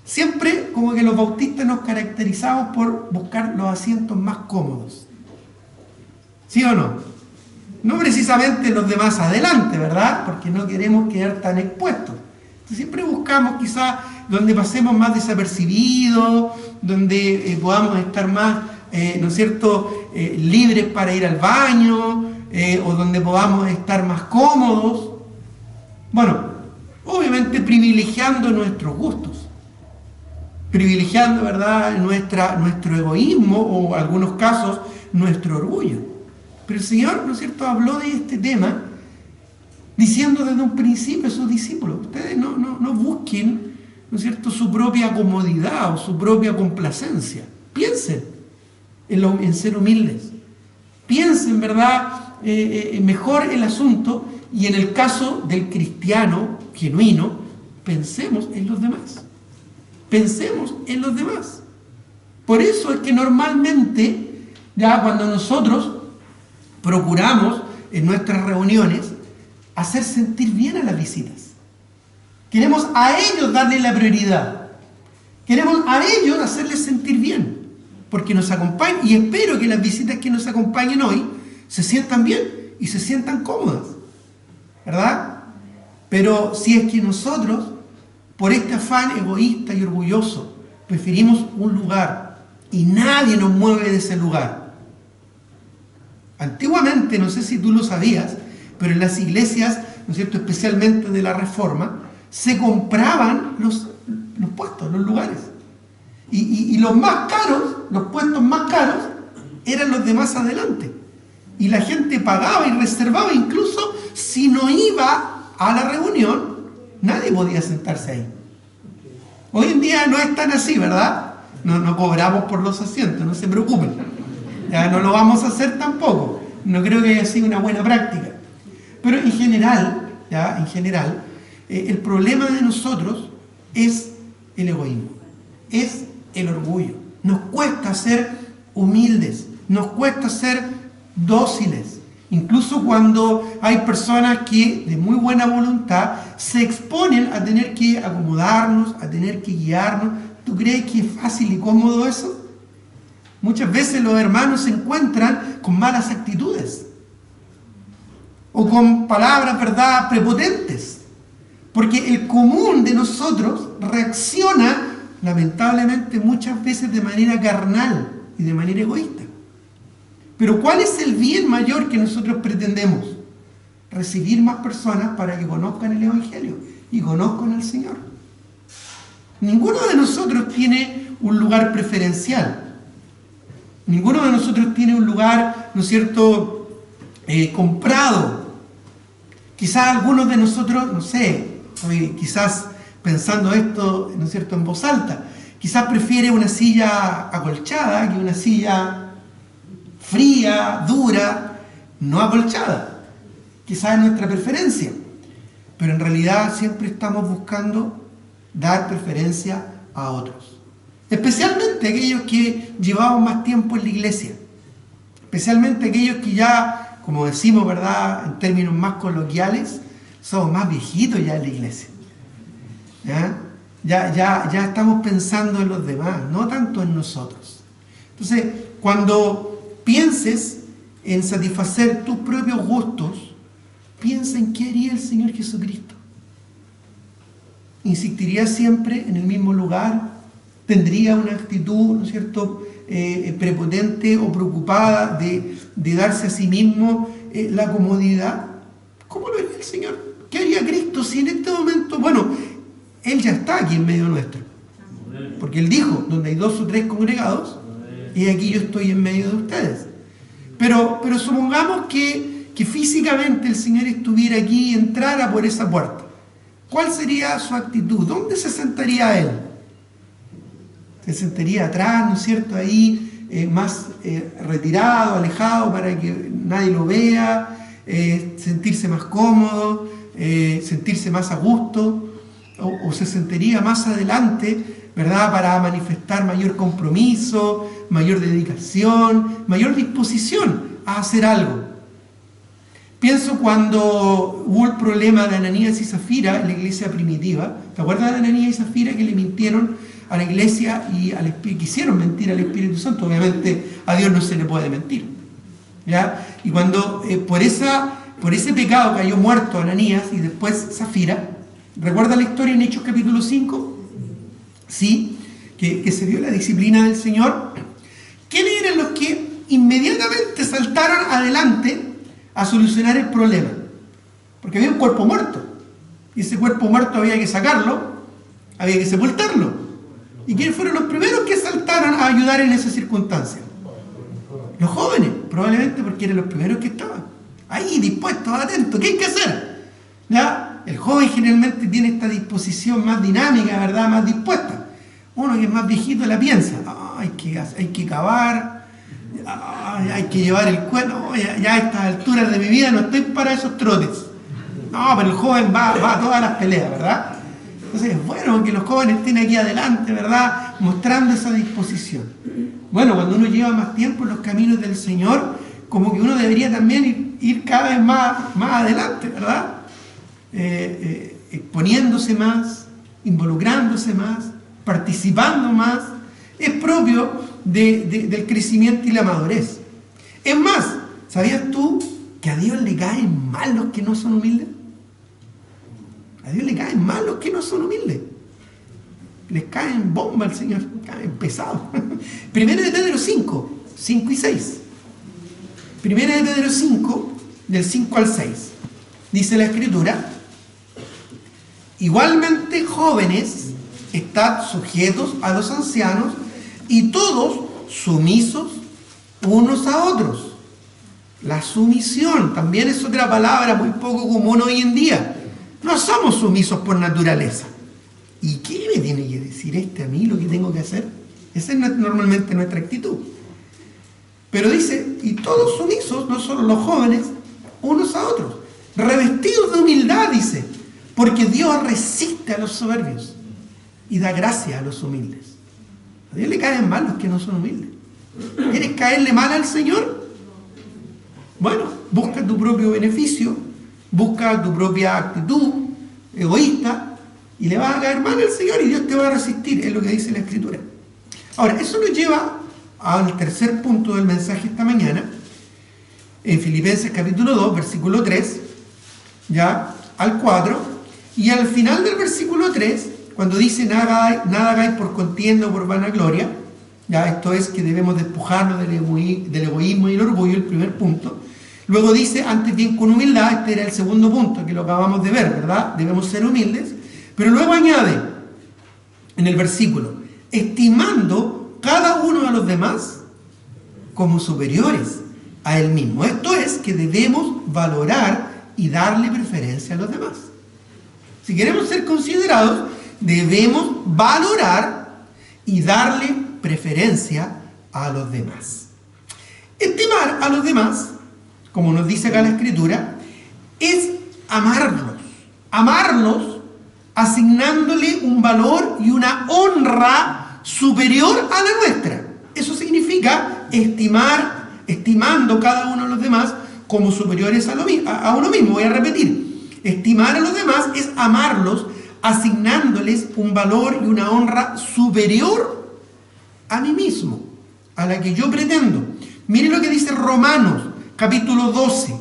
siempre como que los bautistas nos caracterizamos por buscar los asientos más cómodos. ¿Sí o no? No precisamente los de más adelante, ¿verdad? Porque no queremos quedar tan expuestos. Entonces, siempre buscamos quizás donde pasemos más desapercibidos, donde podamos estar más, ¿no es cierto?, libres para ir al baño, o donde podamos estar más cómodos. Bueno, obviamente privilegiando nuestros gustos, privilegiando, ¿verdad?, nuestro egoísmo, o en algunos casos nuestro orgullo. Pero el Señor, ¿no es cierto?, habló de este tema diciendo desde un principio a sus discípulos, ustedes no busquen, ¿no es cierto?, su propia comodidad o su propia complacencia. Piensen en ser humildes. Piensen, ¿verdad?, mejor el asunto, y en el caso del cristiano genuino, pensemos en los demás. Pensemos en los demás. Por eso es que normalmente, ya cuando nosotros procuramos en nuestras reuniones hacer sentir bien a las visitas, queremos a ellos darle la prioridad, queremos a ellos hacerles sentir bien, porque nos acompañan, y espero que las visitas que nos acompañen hoy se sientan bien y se sientan cómodas, ¿verdad? Pero si es que nosotros, por este afán egoísta y orgulloso, preferimos un lugar y nadie nos mueve de ese lugar. Antiguamente, no sé si tú lo sabías, pero en las iglesias, ¿no es cierto?, especialmente de la Reforma, se compraban los puestos, los lugares. Y los más caros, los puestos más caros, eran los de más adelante. Y la gente pagaba y reservaba, incluso si no iba a la reunión, nadie podía sentarse ahí. Hoy en día no es tan así, ¿verdad? No cobramos por los asientos, no se preocupen. Ya no lo vamos a hacer tampoco. No creo que haya sido una buena práctica. Pero en general, el problema de nosotros es el egoísmo, es el orgullo. Nos cuesta ser humildes, nos cuesta ser dóciles. Incluso cuando hay personas que de muy buena voluntad se exponen a tener que acomodarnos, a tener que guiarnos. ¿Tú crees que es fácil y cómodo eso? Muchas veces los hermanos se encuentran con malas actitudes o con palabras, ¿verdad?, prepotentes, porque el común de nosotros reacciona lamentablemente muchas veces de manera carnal y de manera egoísta. Pero ¿cuál es el bien mayor que nosotros pretendemos? Recibir más personas para que conozcan el Evangelio y conozcan al Señor. Ninguno de nosotros tiene un lugar preferencial. Ninguno de nosotros tiene un lugar, ¿no es cierto?, comprado. Quizás algunos de nosotros, no sé, quizás pensando esto, ¿no es cierto?, en voz alta, quizás prefiere una silla acolchada que una silla fría, dura, no acolchada. Quizás es nuestra preferencia, pero en realidad siempre estamos buscando dar preferencia a otros. Especialmente aquellos que llevamos más tiempo en la iglesia. Especialmente aquellos que ya, como decimos, ¿verdad?, en términos más coloquiales, somos más viejitos ya en la iglesia. Ya estamos pensando en los demás, no tanto en nosotros. Entonces, cuando pienses en satisfacer tus propios gustos, piensa en qué haría el Señor Jesucristo. ¿Insistiría siempre en el mismo lugar? ¿Tendría una actitud, ¿no es cierto?, prepotente o preocupada de darse a sí mismo la comodidad? ¿Cómo lo haría el Señor? ¿Qué haría Cristo si en este momento, bueno, Él ya está aquí en medio nuestro? porque Él dijo, donde hay 2 o 3 congregados, y aquí yo estoy en medio de ustedes. Pero supongamos que físicamente el Señor estuviera aquí y entrara por esa puerta. ¿Cuál sería su actitud? ¿Dónde se sentaría Él? Se sentaría atrás, ¿no es cierto? Ahí más retirado, alejado, para que nadie lo vea, sentirse más cómodo, sentirse más a gusto, o se sentaría más adelante, ¿verdad? Para manifestar mayor compromiso, mayor dedicación, mayor disposición a hacer algo. Pienso cuando hubo el problema de Ananías y Zafira en la iglesia primitiva. ¿Te acuerdas de Ananías y Zafira que le mintieron a la iglesia y quisieron mentir al Espíritu Santo? Obviamente a Dios no se le puede mentir, ¿ya? Y cuando por ese pecado cayó muerto Ananías y después Zafira, ¿recuerda la historia en Hechos capítulo 5? Sí, que se vio la disciplina del Señor. ¿Quiénes eran los que inmediatamente saltaron adelante a solucionar el problema? Porque había un cuerpo muerto, y ese cuerpo muerto había que sacarlo, había que sepultarlo. ¿Y quiénes fueron los primeros que saltaron a ayudar en esa circunstancia? Los jóvenes, probablemente porque eran los primeros que estaban ahí dispuestos, atentos. ¿Qué hay que hacer? ¿Ya? El joven generalmente tiene esta disposición más dinámica, ¿verdad? Más dispuesta. Uno que es más viejito la piensa, hay que cavar, hay que llevar el cuerno, ya a estas alturas de mi vida no estoy para esos trotes. No, pero el joven va a todas las peleas, ¿verdad? Entonces es bueno que los jóvenes estén aquí adelante, ¿verdad? Mostrando esa disposición. Bueno, cuando uno lleva más tiempo en los caminos del Señor, como que uno debería también ir cada vez más adelante, ¿verdad? Exponiéndose más, involucrándose más, participando más. Es propio del crecimiento y la madurez. Es más, ¿sabías tú que a Dios le caen mal los que no son humildes? A Dios le caen mal los que no son humildes. Les caen bomba al Señor, caen pesados. Primera de Pedro 5 y 6. Primera de Pedro 5, del 5 al 6. Dice la Escritura: igualmente, jóvenes, estad sujetos a los ancianos, y todos sumisos unos a otros. La sumisión también es otra palabra muy poco común hoy en día. No somos sumisos por naturaleza. ¿Y qué me tiene que decir a mí lo que tengo que hacer? Esa es normalmente nuestra actitud. Pero dice, y todos sumisos, no solo los jóvenes, unos a otros, revestidos de humildad, dice, porque Dios resiste a los soberbios y da gracia a los humildes. A Dios le caen mal los que no son humildes. ¿Quieres caerle mal al Señor? Bueno, busca tu propio beneficio, busca tu propia actitud egoísta, y le vas a caer mal al Señor y Dios te va a resistir, es lo que dice la Escritura. Ahora, eso nos lleva al tercer punto del mensaje esta mañana, en Filipenses capítulo 2, versículo 3, ya al 4, y al final del versículo 3, cuando dice nada hagáis por contienda o por vanagloria, ya esto es que debemos despojarnos del egoísmo y el orgullo, el primer punto. Luego dice, antes bien con humildad, este era el segundo punto que lo acabamos de ver, ¿verdad? Debemos ser humildes. Pero luego añade en el versículo, estimando cada uno a los demás como superiores a él mismo. Esto es que debemos valorar y darle preferencia a los demás. Si queremos ser considerados, debemos valorar y darle preferencia a los demás. Estimar a los demás, como nos dice acá la Escritura, es amarlos asignándole un valor y una honra superior a la nuestra. Eso significa estimando cada uno de los demás como superiores a uno mismo. Voy a repetir. Estimar a los demás es amarlos asignándoles un valor y una honra superior a mí mismo, a la que yo pretendo. Miren lo que dice Romanos, capítulo 12,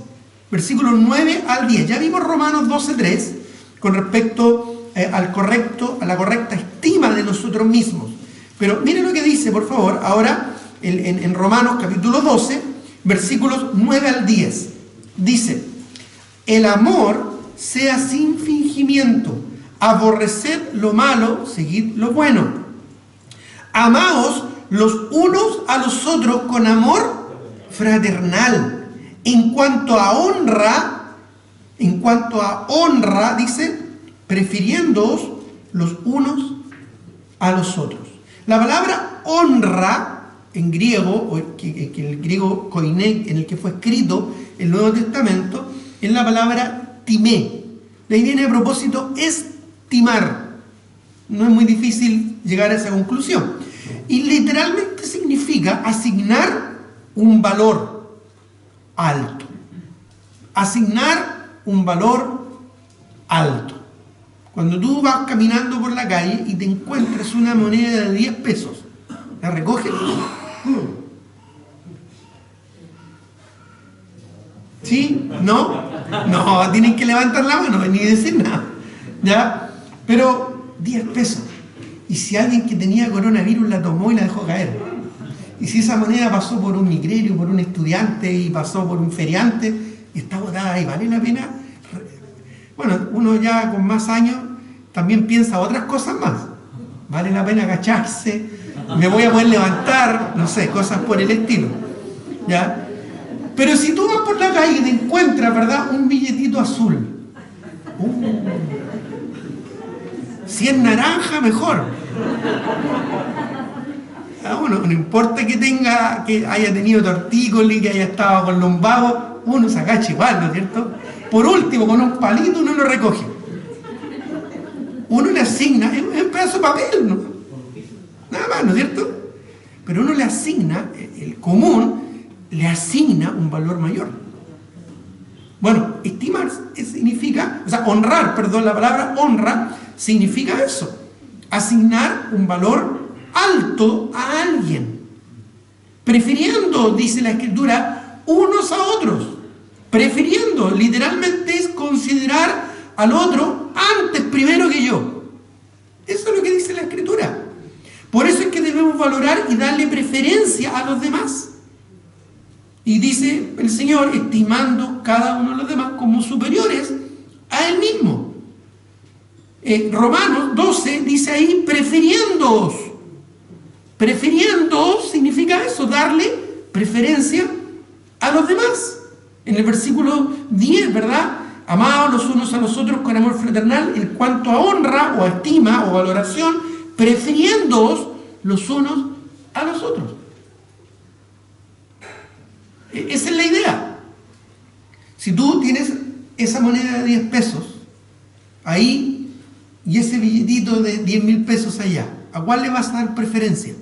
versículos 9 al 10. Ya vimos Romanos 12:3 con respecto a la correcta estima de nosotros mismos. Pero miren lo que dice, por favor, ahora en Romanos capítulo 12, versículos 9 al 10. Dice, el amor sea sin fingimiento, aborreced lo malo, seguid lo bueno. Amaos los unos a los otros con amor fraternal. En cuanto a honra, dice, prefiriéndoos los unos a los otros. La palabra honra en griego, o que el griego koiné, en el que fue escrito el Nuevo Testamento, es la palabra timé. De ahí viene a propósito estimar. No es muy difícil llegar a esa conclusión. Y literalmente significa asignar un valor alto. Asignar un valor alto. Cuando tú vas caminando por la calle y te encuentras una moneda de 10 pesos, ¿la recoges? ¿Sí? ¿No? No, tienen que levantar la mano ni decir nada. ¿Ya? Pero 10 pesos. Y si alguien que tenía coronavirus la tomó y la dejó caer. Y si esa moneda pasó por un migrerio, por un estudiante y pasó por un feriante, está botada ahí, ¿vale la pena? Bueno, uno ya con más años también piensa otras cosas más. ¿Vale la pena agacharse? ¿Me voy a poder levantar? No sé, cosas por el estilo. ¿Ya? Pero si tú vas por la calle y te encuentras, ¿verdad?, un billetito azul. Si es naranja, mejor. Bueno, no importa que haya tenido tortícolis, que haya estado con lumbago, uno se agacha igual, ¿no es cierto? Por último, con un palito uno lo recoge. Uno le asigna, es un pedazo de papel, ¿no? Nada más, ¿no es cierto? Pero uno le asigna, el común le asigna un valor mayor. Bueno, estimar significa, o sea, honrar, perdón, la palabra honra significa eso, asignar un valor alto a alguien, prefiriendo, dice la Escritura, unos a otros. Prefiriendo, literalmente es considerar al otro antes, primero que yo. Eso es lo que dice la Escritura. Por eso es que debemos valorar y darle preferencia a los demás. Y dice el Señor, estimando cada uno de los demás como superiores a Él mismo. Romanos 12 dice ahí, prefiriéndoos. Prefiriéndoos significa eso, darle preferencia a los demás. En el versículo 10, ¿verdad? Amados los unos a los otros con amor fraternal, en cuanto a honra o a estima o valoración, prefiriéndoos los unos a los otros. Esa es la idea. Si tú tienes esa moneda de 10 pesos ahí y ese billetito de 10.000 pesos allá, ¿a cuál le vas a dar preferencia?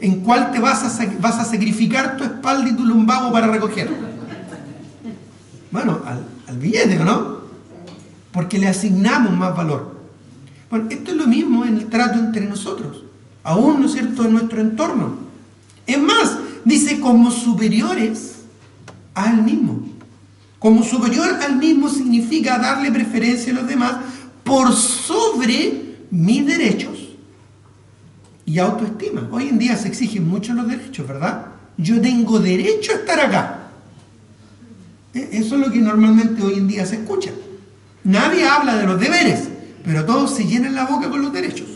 ¿En cuál te vas a sacrificar tu espalda y tu lumbago para recoger? Bueno, al billete, ¿o no? Porque le asignamos más valor. Bueno, esto es lo mismo en el trato entre nosotros, aún, ¿no es cierto?, en nuestro entorno. Es más, dice como superiores al mismo. Como superior al mismo significa darle preferencia a los demás por sobre mis derechos y autoestima. Hoy en día se exigen mucho los derechos, ¿verdad? Yo tengo derecho a estar acá. Eso es lo que normalmente hoy en día se escucha. Nadie habla de los deberes, pero todos se llenan la boca con los derechos.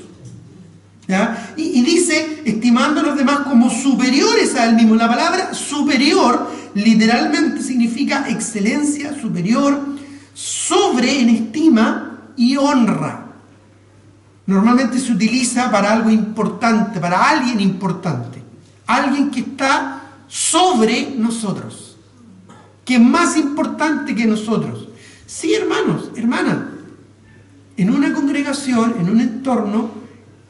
¿Ya? Y dice, estimando a los demás como superiores a él mismo. La palabra superior literalmente significa excelencia, superior, sobre en estima y honra. Normalmente se utiliza para algo importante, para alguien importante. Alguien que está sobre nosotros, que es más importante que nosotros. Sí, hermanos, hermanas, en una congregación, en un entorno,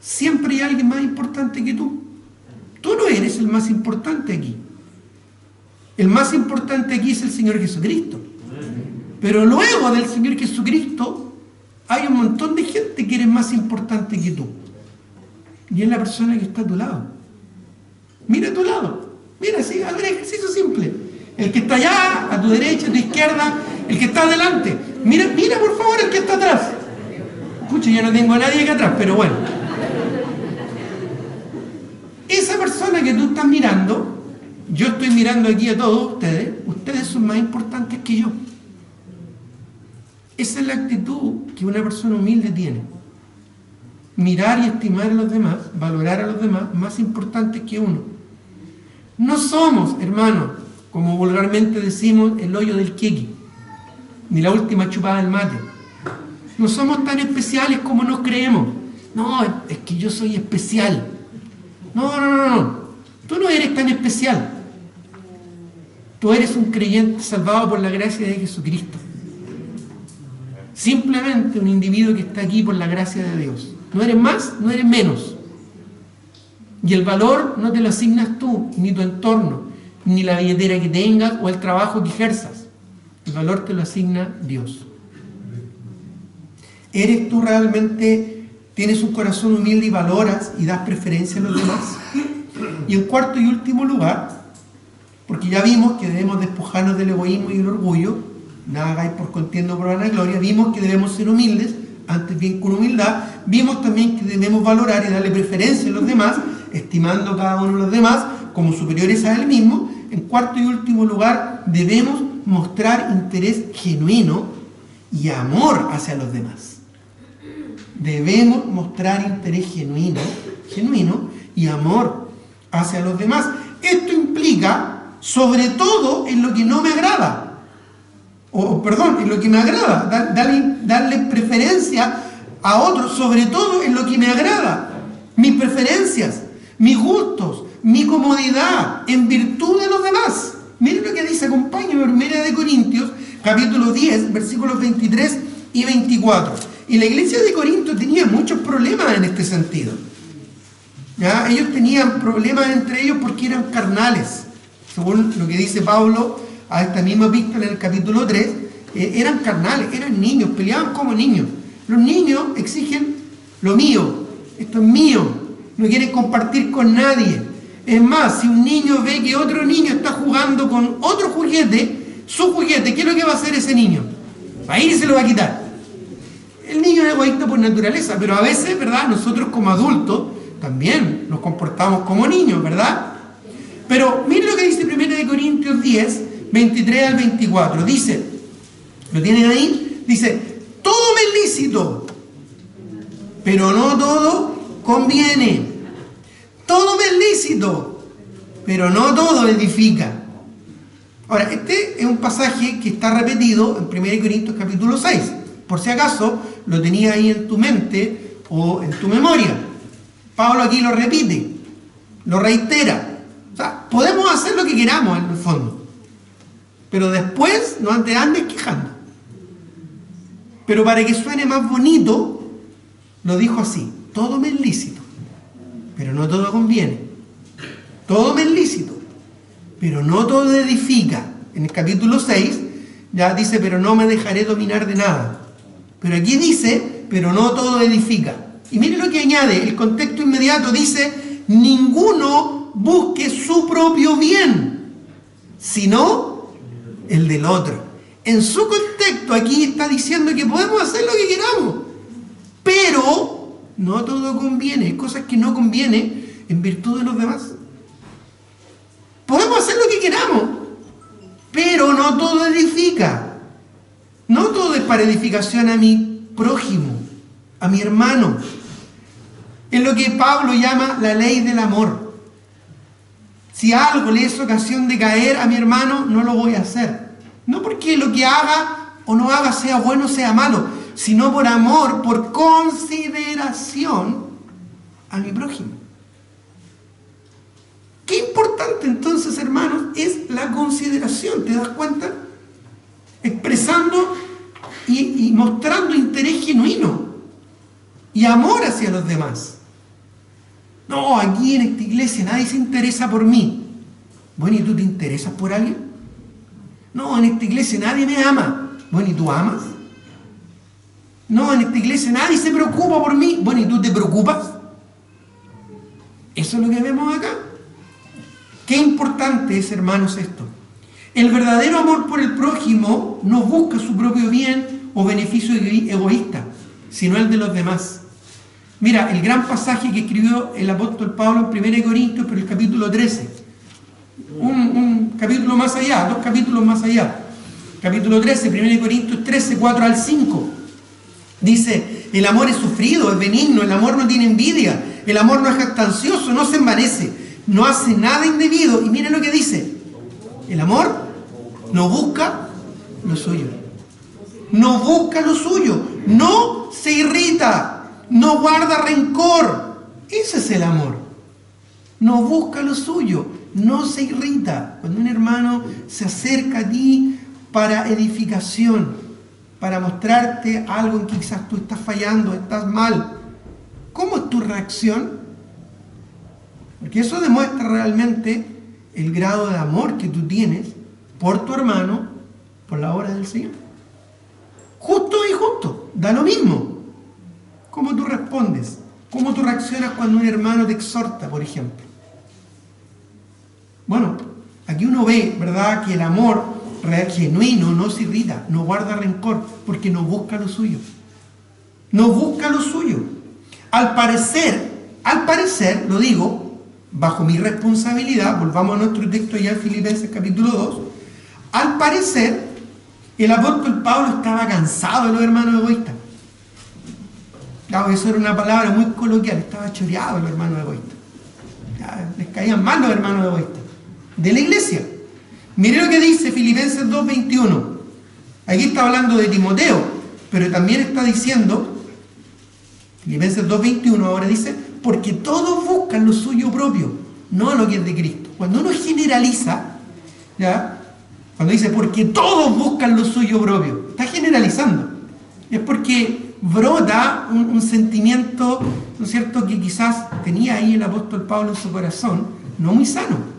siempre hay alguien más importante que tú. Tú no eres el más importante aquí. El más importante aquí es el Señor Jesucristo. Pero luego del Señor Jesucristo hay un montón de gente que eres más importante que tú. Y es la persona que está a tu lado. Mira a tu lado. Mira, sí, haz un ejercicio simple. El que está allá, a tu derecha, a tu izquierda, el que está adelante. Mira, mira por favor el que está atrás. Escucha, yo no tengo a nadie acá atrás, pero bueno. Esa persona que tú estás mirando, yo estoy mirando aquí a todos ustedes son más importantes que yo. Esa es la actitud que una persona humilde tiene. mirar y estimar a los demás, valorar a los demás, más importantes que uno. No somos, hermanos, como vulgarmente decimos, el hoyo del queque, ni la última chupada del mate. No somos tan especiales como nos creemos. No, es que yo soy especial. No. Tú no eres tan especial. Tú eres un creyente salvado por la gracia de Jesucristo. Simplemente un individuo que está aquí por la gracia de Dios. No eres más, no eres menos. Y el valor no te lo asignas tú, ni tu entorno, ni la billetera que tengas o el trabajo que ejerzas. El valor te lo asigna Dios. ¿Eres tú realmente, tienes un corazón humilde y valoras y das preferencia a los demás? Y en cuarto y último lugar, porque ya vimos que debemos despojarnos del egoísmo y el orgullo, nada hagáis por contienda o por vanagloria, vimos que debemos ser humildes, antes bien con humildad, vimos también que debemos valorar y darle preferencia a los demás, estimando a cada uno de los demás como superiores a él mismo. En cuarto y último lugar, debemos mostrar interés genuino y amor hacia los demás. Debemos mostrar interés genuino y amor hacia los demás. Esto implica, sobre todo, en lo que no me agrada. En lo que me agrada, darle preferencia a otros, sobre todo en lo que me agrada, mis preferencias, mis gustos, mi comodidad, en virtud de los demás. Miren lo que dice, acompáñenme, 1 de Corintios, capítulo 10, versículos 23 y 24. Y la iglesia de Corinto tenía muchos problemas en este sentido. ¿Ya? Ellos tenían problemas entre ellos porque eran carnales, según lo que dice Pablo a esta misma epístola en el capítulo 3, eran carnales, eran niños, peleaban como niños. Los niños exigen lo mío, esto es mío, no quieren compartir con nadie. Es más, si un niño ve que otro niño está jugando con otro juguete, su juguete, ¿qué es lo que va a hacer ese niño? Va a ir y se lo va a quitar. El niño es egoísta por naturaleza, pero a veces, ¿verdad? Nosotros como adultos también nos comportamos como niños, ¿verdad? Pero miren lo que dice 1 Corintios 10, 23 al 24. Dice, ¿lo tienen ahí? Dice, todo me es lícito, pero no todo conviene. Todo me es lícito, pero no todo edifica. Ahora, este es un pasaje que está repetido en 1 Corintios capítulo 6. Por si acaso lo tenía ahí en tu mente o en tu memoria. Pablo aquí lo repite, lo reitera. O sea, podemos hacer lo que queramos en el fondo, pero después no andes quejando. Pero para que suene más bonito, lo dijo así: todo me es lícito, pero no todo conviene. Todo me es lícito, pero no todo edifica. En el capítulo 6 ya dice, pero no me dejaré dominar de nada. Pero aquí dice, pero no todo edifica. Y miren lo que añade, el contexto inmediato dice, ninguno busque su propio bien, sino el del otro. En su contexto aquí está diciendo que podemos hacer lo que queramos, pero no todo conviene. Hay cosas que no convienen en virtud de los demás. Podemos hacer lo que queramos, pero no todo edifica. No todo es para edificación a mi prójimo, a mi hermano. Es lo que Pablo llama la ley del amor. Si algo le es ocasión de caer a mi hermano, no lo voy a hacer. No porque lo que haga o no haga sea bueno o sea malo, sino por amor, por consideración a mi prójimo. Qué importante entonces, hermanos, es la consideración. ¿Te das cuenta? Expresando y mostrando interés genuino y amor hacia los demás. No, aquí en esta iglesia nadie se interesa por mí. Bueno, ¿y tú te interesas por alguien? No, en esta iglesia nadie me ama. Bueno, ¿y tú amas? No, en esta iglesia nadie se preocupa por mí. Bueno, ¿y tú te preocupas? Eso es lo que vemos acá. Qué importante es, hermanos, esto. El verdadero amor por el prójimo no busca su propio bien o beneficio egoísta, sino el de los demás. Mira, el gran pasaje que escribió el apóstol Pablo en 1 Corintios, pero el capítulo 13. Un capítulo más allá, 2 capítulos más allá. Capítulo 13, 1 Corintios 13, 4 al 5. Dice, el amor es sufrido, es benigno, el amor no tiene envidia, el amor no es jactancioso, no se envanece, no hace nada indebido. Y miren lo que dice, el amor no busca lo suyo, no busca lo suyo, no se irrita, no guarda rencor. Ese es el amor. No busca lo suyo, no se irrita. Cuando un hermano se acerca a ti para edificación, para mostrarte algo en que quizás tú estás fallando, estás mal, ¿cómo es tu reacción? Porque eso demuestra realmente el grado de amor que tú tienes por tu hermano, por la obra del Señor. Justo y justo, da lo mismo. ¿Cómo tú respondes? ¿Cómo tú reaccionas cuando un hermano te exhorta, por ejemplo? Bueno, aquí uno ve, ¿verdad?, que el amor real, genuino, no se irrita, no guarda rencor, porque no busca lo suyo. No busca lo suyo. Al parecer, lo digo, bajo mi responsabilidad, volvamos a nuestro texto ya en Filipenses capítulo 2, al parecer, el apóstol Pablo estaba cansado de los hermanos egoístas. Claro, eso era una palabra muy coloquial, estaba choreado los hermanos egoístas. Ya, les caían mal los hermanos egoístas de la iglesia. Mire lo que dice Filipenses 2:21. Aquí está hablando de Timoteo, pero también está diciendo, Filipenses 2:21 ahora dice, porque todos buscan lo suyo propio, no lo que es de Cristo. Cuando uno generaliza, ¿ya?, cuando dice porque todos buscan lo suyo propio, está generalizando. Es porque brota un sentimiento, ¿no es cierto?, que quizás tenía ahí el apóstol Pablo en su corazón, no muy sano.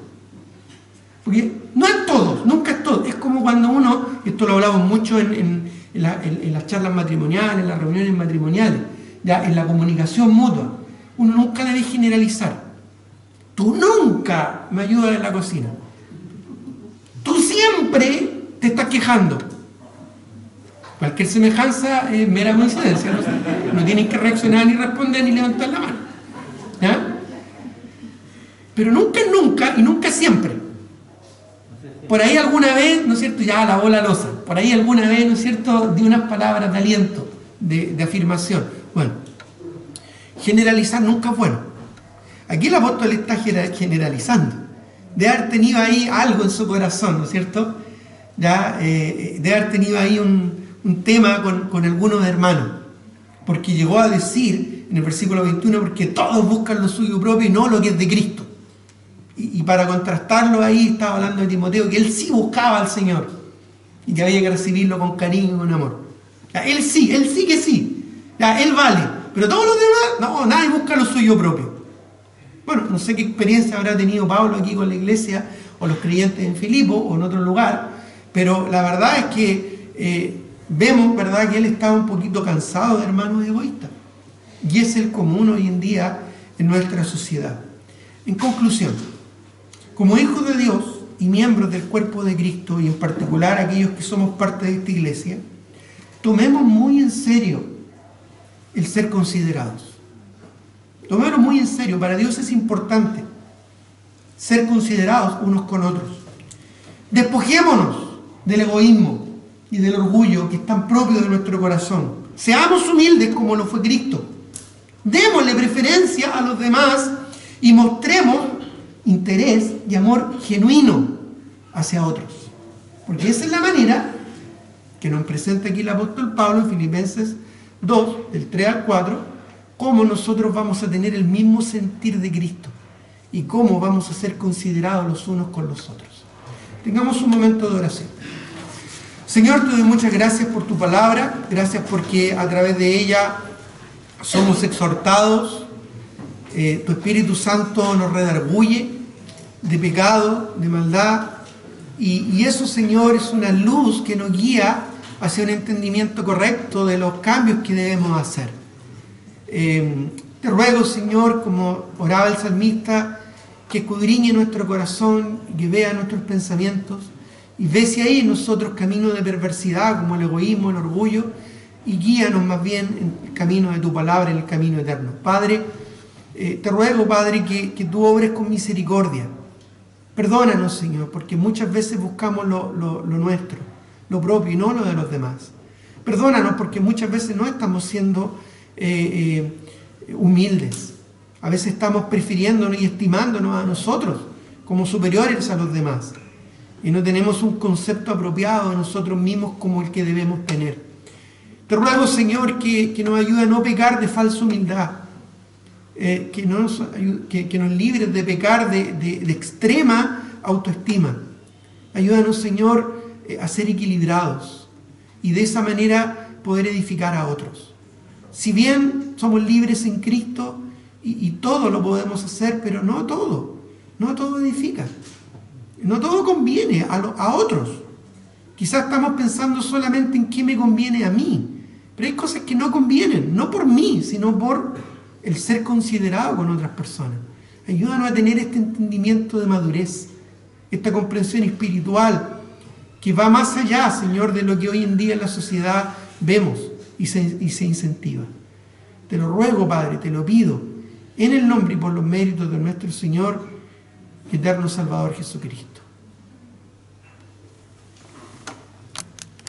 Porque no es todos, nunca es todo. Es como cuando uno, esto lo hablamos mucho en las charlas matrimoniales, en las reuniones matrimoniales, ya en la comunicación mutua, uno nunca debe generalizar. Tú nunca me ayudas en la cocina. Tú siempre te estás quejando. Cualquier semejanza es mera coincidencia, ¿no? No tienen que reaccionar, ni responder, ni levantar la mano, ¿ya? Pero nunca es nunca y nunca siempre. Por ahí alguna vez, ¿no es cierto?, ya lavó la loza. Por ahí alguna vez, ¿no es cierto?, dio unas palabras de aliento, de afirmación. Bueno, generalizar nunca es bueno. Aquí el apóstol está generalizando. De haber tenido ahí algo en su corazón, ¿no es cierto? Ya, de haber tenido ahí un tema con algunos hermanos. Porque llegó a decir, en el versículo 21, porque todos buscan lo suyo propio y no lo que es de Cristo. Y para contrastarlo ahí estaba hablando de Timoteo, que él sí buscaba al Señor y que había que recibirlo con cariño y con amor. Ya, él sí que sí. Ya, él vale. Pero todos los demás, no, nadie busca lo suyo propio. Bueno, no sé qué experiencia habrá tenido Pablo aquí con la iglesia o los creyentes en Filipo o en otro lugar, pero la verdad es que vemos, ¿verdad?, que él estaba un poquito cansado de hermanos egoístas. Y es el común hoy en día en nuestra sociedad. En conclusión, como hijos de Dios y miembros del cuerpo de Cristo, y en particular aquellos que somos parte de esta iglesia, tomemos muy en serio el ser considerados. Tomémoslo muy en serio. Para Dios es importante ser considerados unos con otros. Despojémonos del egoísmo y del orgullo que están propios de nuestro corazón. Seamos humildes como lo fue Cristo. Démosle preferencia a los demás y mostremos interés y amor genuino hacia otros. Porque esa es la manera que nos presenta aquí el apóstol Pablo en Filipenses 2, del 3 al 4, cómo nosotros vamos a tener el mismo sentir de Cristo y cómo vamos a ser considerados los unos con los otros. Tengamos un momento de oración. Señor, te doy muchas gracias por tu palabra, gracias porque a través de ella somos exhortados, tu Espíritu Santo nos redarguye de pecado, de maldad, y eso, Señor, es una luz que nos guía hacia un entendimiento correcto de los cambios que debemos hacer. Te ruego, Señor, como oraba el salmista, que escudriñe nuestro corazón, que vea nuestros pensamientos y ve si hay en nosotros caminos de perversidad como el egoísmo, el orgullo, y guíanos más bien en el camino de tu palabra, en el camino eterno. Padre, te ruego, Padre, que tú obres con misericordia. Perdónanos, Señor, porque muchas veces buscamos lo nuestro, lo propio y no lo de los demás. Perdónanos porque muchas veces no estamos siendo humildes. A veces estamos prefiriéndonos y estimándonos a nosotros como superiores a los demás. Y no tenemos un concepto apropiado de nosotros mismos como el que debemos tener. Te ruego, Señor, que nos ayude a no pecar de falsa humildad. Que nos libres de pecar de extrema autoestima. Ayúdanos, Señor, a ser equilibrados y de esa manera poder edificar a otros. Si bien somos libres en Cristo y todo lo podemos hacer, pero no todo edifica. No todo conviene a otros. Quizás estamos pensando solamente en qué me conviene a mí, pero hay cosas que no convienen, no por mí, sino por el ser considerado con otras personas. Ayúdanos a tener este entendimiento de madurez, esta comprensión espiritual que va más allá, Señor, de lo que hoy en día en la sociedad vemos y se incentiva. Te lo ruego, Padre, te lo pido, en el nombre y por los méritos de nuestro Señor, eterno Salvador Jesucristo.